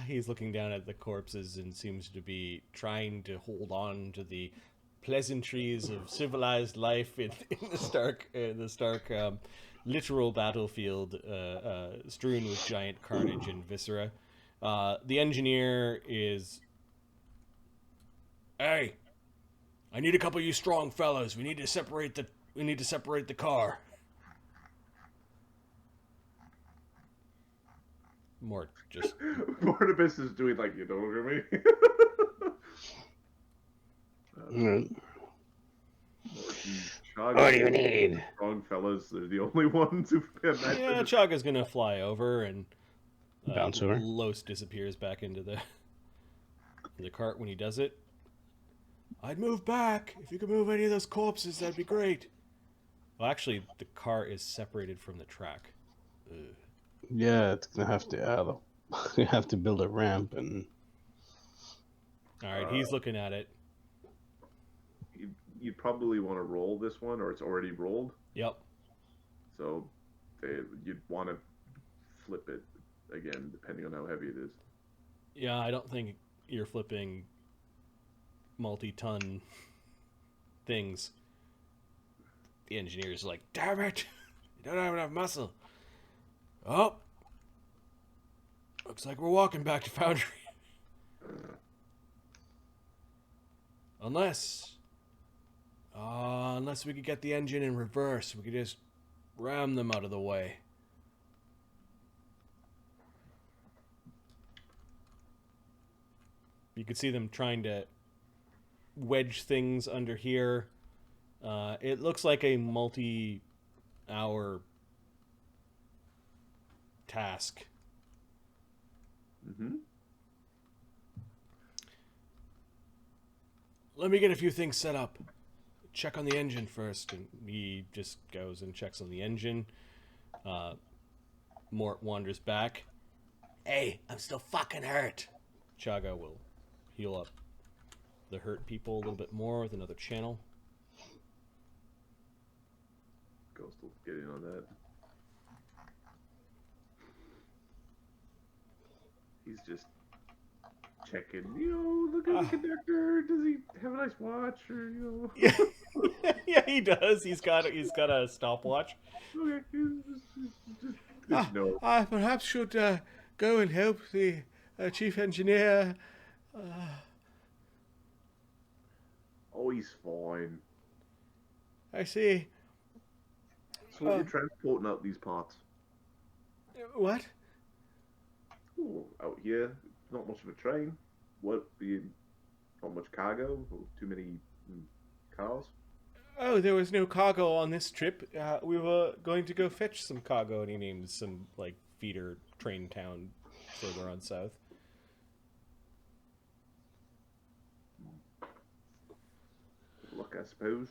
He's looking down at the corpses and seems to be trying to hold on to the pleasantries of civilized life in the stark literal battlefield strewn with giant carnage and viscera. The engineer is, hey, I need a couple of you strong fellas. We need to separate the car. Mort just Barnabas is doing like, you don't hear me. Alright. Chagga, What do you need? strong fellas, they're the only ones who've been yeah. Chagga's gonna fly over and Bounce over. Los disappears back into the cart when he does it. I'd move back. If you could move any of those corpses, that'd be great. Well, actually, the car is separated from the track. Ugh. Yeah, it's gonna have to. You have to build a ramp and. All right, he's looking at it. You'd probably want to roll this one, or it's already rolled. Yep. So you'd want to flip it again, depending on how heavy it is. Yeah, I don't think you're flipping multi-ton things. The engineer's like, damn it, you don't have enough muscle. Oh, looks like we're walking back to Foundry. Unless we could get the engine in reverse, we could just ram them out of the way. You could see them trying to wedge things under here. It looks like a multi-hour task. Mm-hmm. Let me get a few things set up. Check on the engine first. And he just goes and checks on the engine. Mort wanders back. Hey, I'm still fucking hurt. Chagga will heal up the hurt people a little bit more with another channel. Ghost will get in on that. He's just checking, look at the conductor. Does he have a nice watch, or Yeah, yeah, he does. He's got a stopwatch. Okay, just no. I perhaps should go and help the chief engineer. Oh, he's fine. I see. So you're transporting out these parts. What? Ooh, out here, not much of a train. What being not much cargo, or too many cars. Oh, there was no cargo on this trip. We were going to go fetch some cargo, and he named some like feeder train town further on south. Look, I suppose.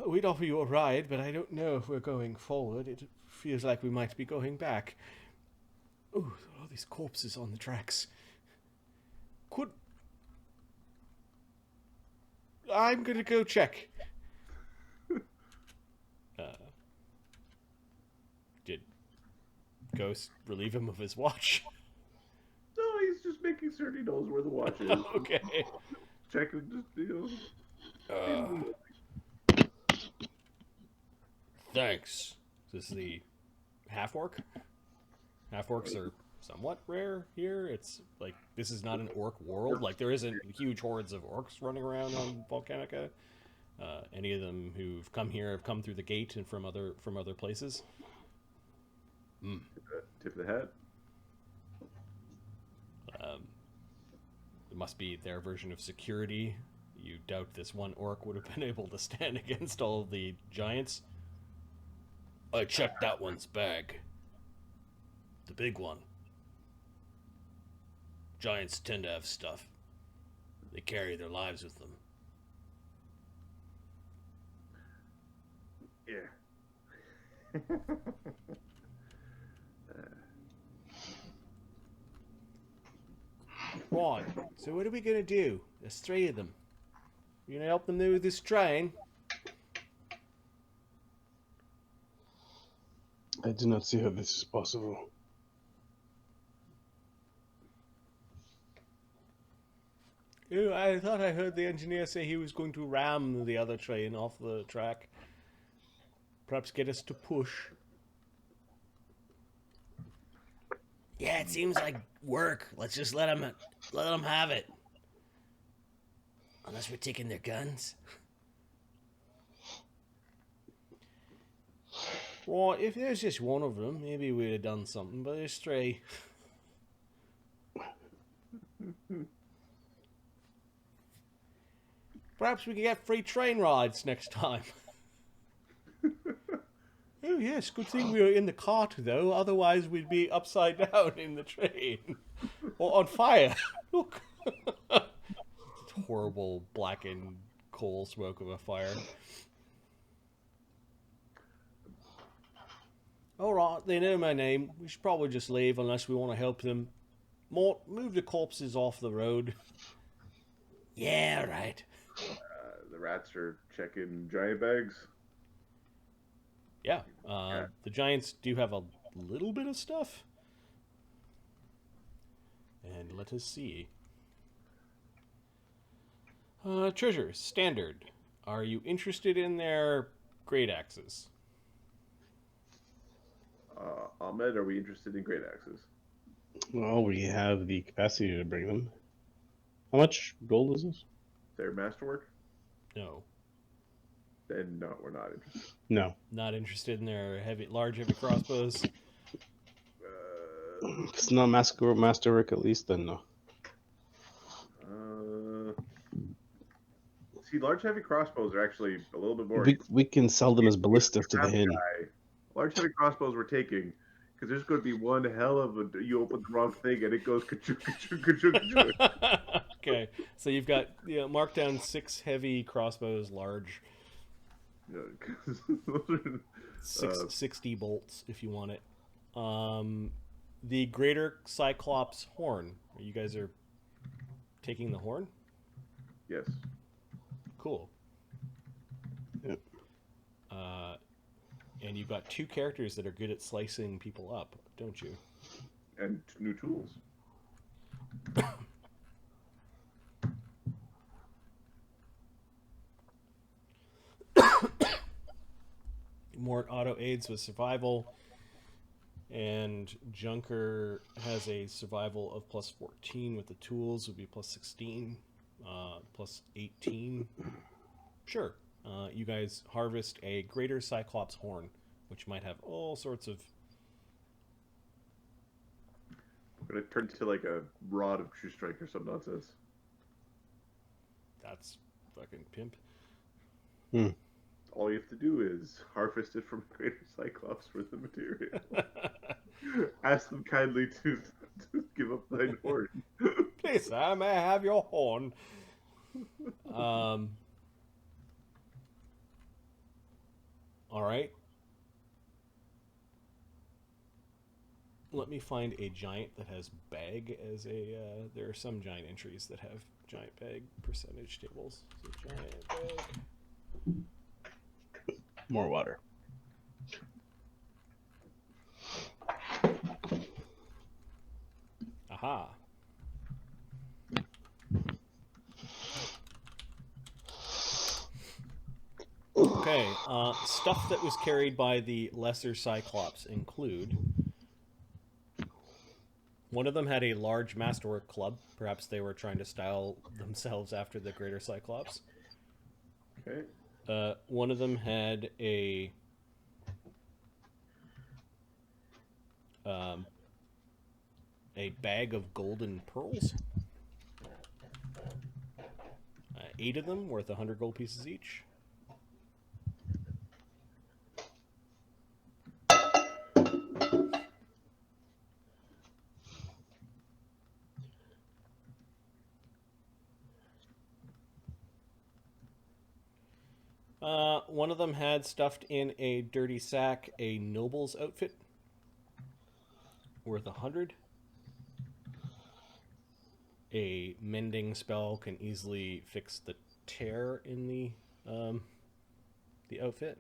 We'd offer you a ride, but I don't know if we're going forward. It feels like we might be going back. Ooh, all these corpses on the tracks. I'm gonna go check. Did Ghost relieve him of his watch? No, he's just making certain he knows where the watch is. Okay. Checking, just Thanks. Is this the half-orc? Half-orcs are somewhat rare here. It's like, this is not an orc world. Like, there isn't huge hordes of orcs running around on Volcanica. Any of them who've come here have come through the gate and from other places. Tip of the hat. It must be their version of security. You doubt this one orc would have been able to stand against all of the giants. I checked that one's bag. The big one. Giants tend to have stuff. They carry their lives with them. Yeah. Right, so what are we going to do? There's 3 of them. You going to help them move this train? I do not see how this is possible. Ooh, I thought I heard the engineer say he was going to ram the other train off the track. Perhaps get us to push. Yeah, it seems like work. Let's just let them have it. Unless we're taking their guns. Right, if there's just one of them, maybe we'd have done something, but there's three. Perhaps we could get free train rides next time. Oh yes, good thing we were in the cart though, otherwise we'd be upside down in the train. Or on fire. Look. It's horrible blackened coal smoke of a fire. Alright, they know my name. We should probably just leave unless we want to help them. Mort, move the corpses off the road. Yeah, right. The rats are checking giant bags. Yeah, the giants do have a little bit of stuff. And let us see. Treasures, standard. Are you interested in their great axes? Ahmed, are we interested in great axes? Well, we have the capacity to bring them. How much gold is this? Their masterwork? No. Then no, we're not interested. No. Not interested in their large heavy crossbows? If it's not masterwork at least, then no. See, large heavy crossbows are actually a little bit more. We can sell them as ballistas to the hen. Large heavy crossbows we're taking because there's going to be one hell of a. You open the wrong thing and it goes ka-choo, ka-choo, ka-choo, ka-choo. Okay, so you've got marked down 6 heavy crossbows, large. Yeah, 60 bolts if you want it. The greater Cyclops horn. You guys are taking the horn? yes. Cool. Yep. And you've got 2 characters that are good at slicing people up, don't you? And new tools. Mort auto aids with survival, and Junker has a survival of plus 14 with the tools, would be plus 16, plus 18. Sure. You guys harvest a greater Cyclops horn, which might have all sorts of... We're going to turn to like a rod of true strike or some nonsense. That's fucking pimp. All you have to do is harvest it from greater Cyclops for the material. Ask them kindly to give up thine horn. Please, sir, may I have your horn? Alright. Let me find a giant that has bag as a... there are some giant entries that have giant bag percentage tables. So giant bag. More water. Aha. Okay, stuff that was carried by the lesser Cyclops include... One of them had a large masterwork club. Perhaps they were trying to style themselves after the greater Cyclops. Okay. One of them had a bag of golden pearls. 8 of them, worth 100 gold pieces each. One of them had stuffed in a dirty sack a noble's outfit worth 100. A mending spell can easily fix the tear in the outfit.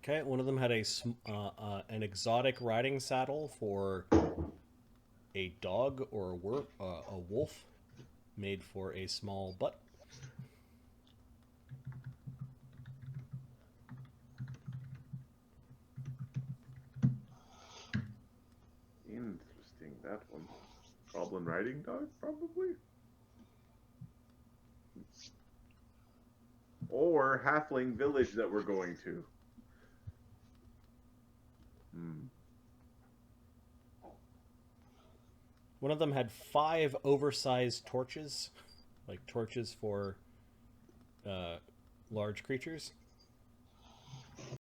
Okay, one of them had an exotic riding saddle for a dog or a wolf. made for a small butt. Interesting, that one. Goblin riding dog, probably? Or halfling village that we're going to. One of them had 5 oversized torches, like torches for large creatures.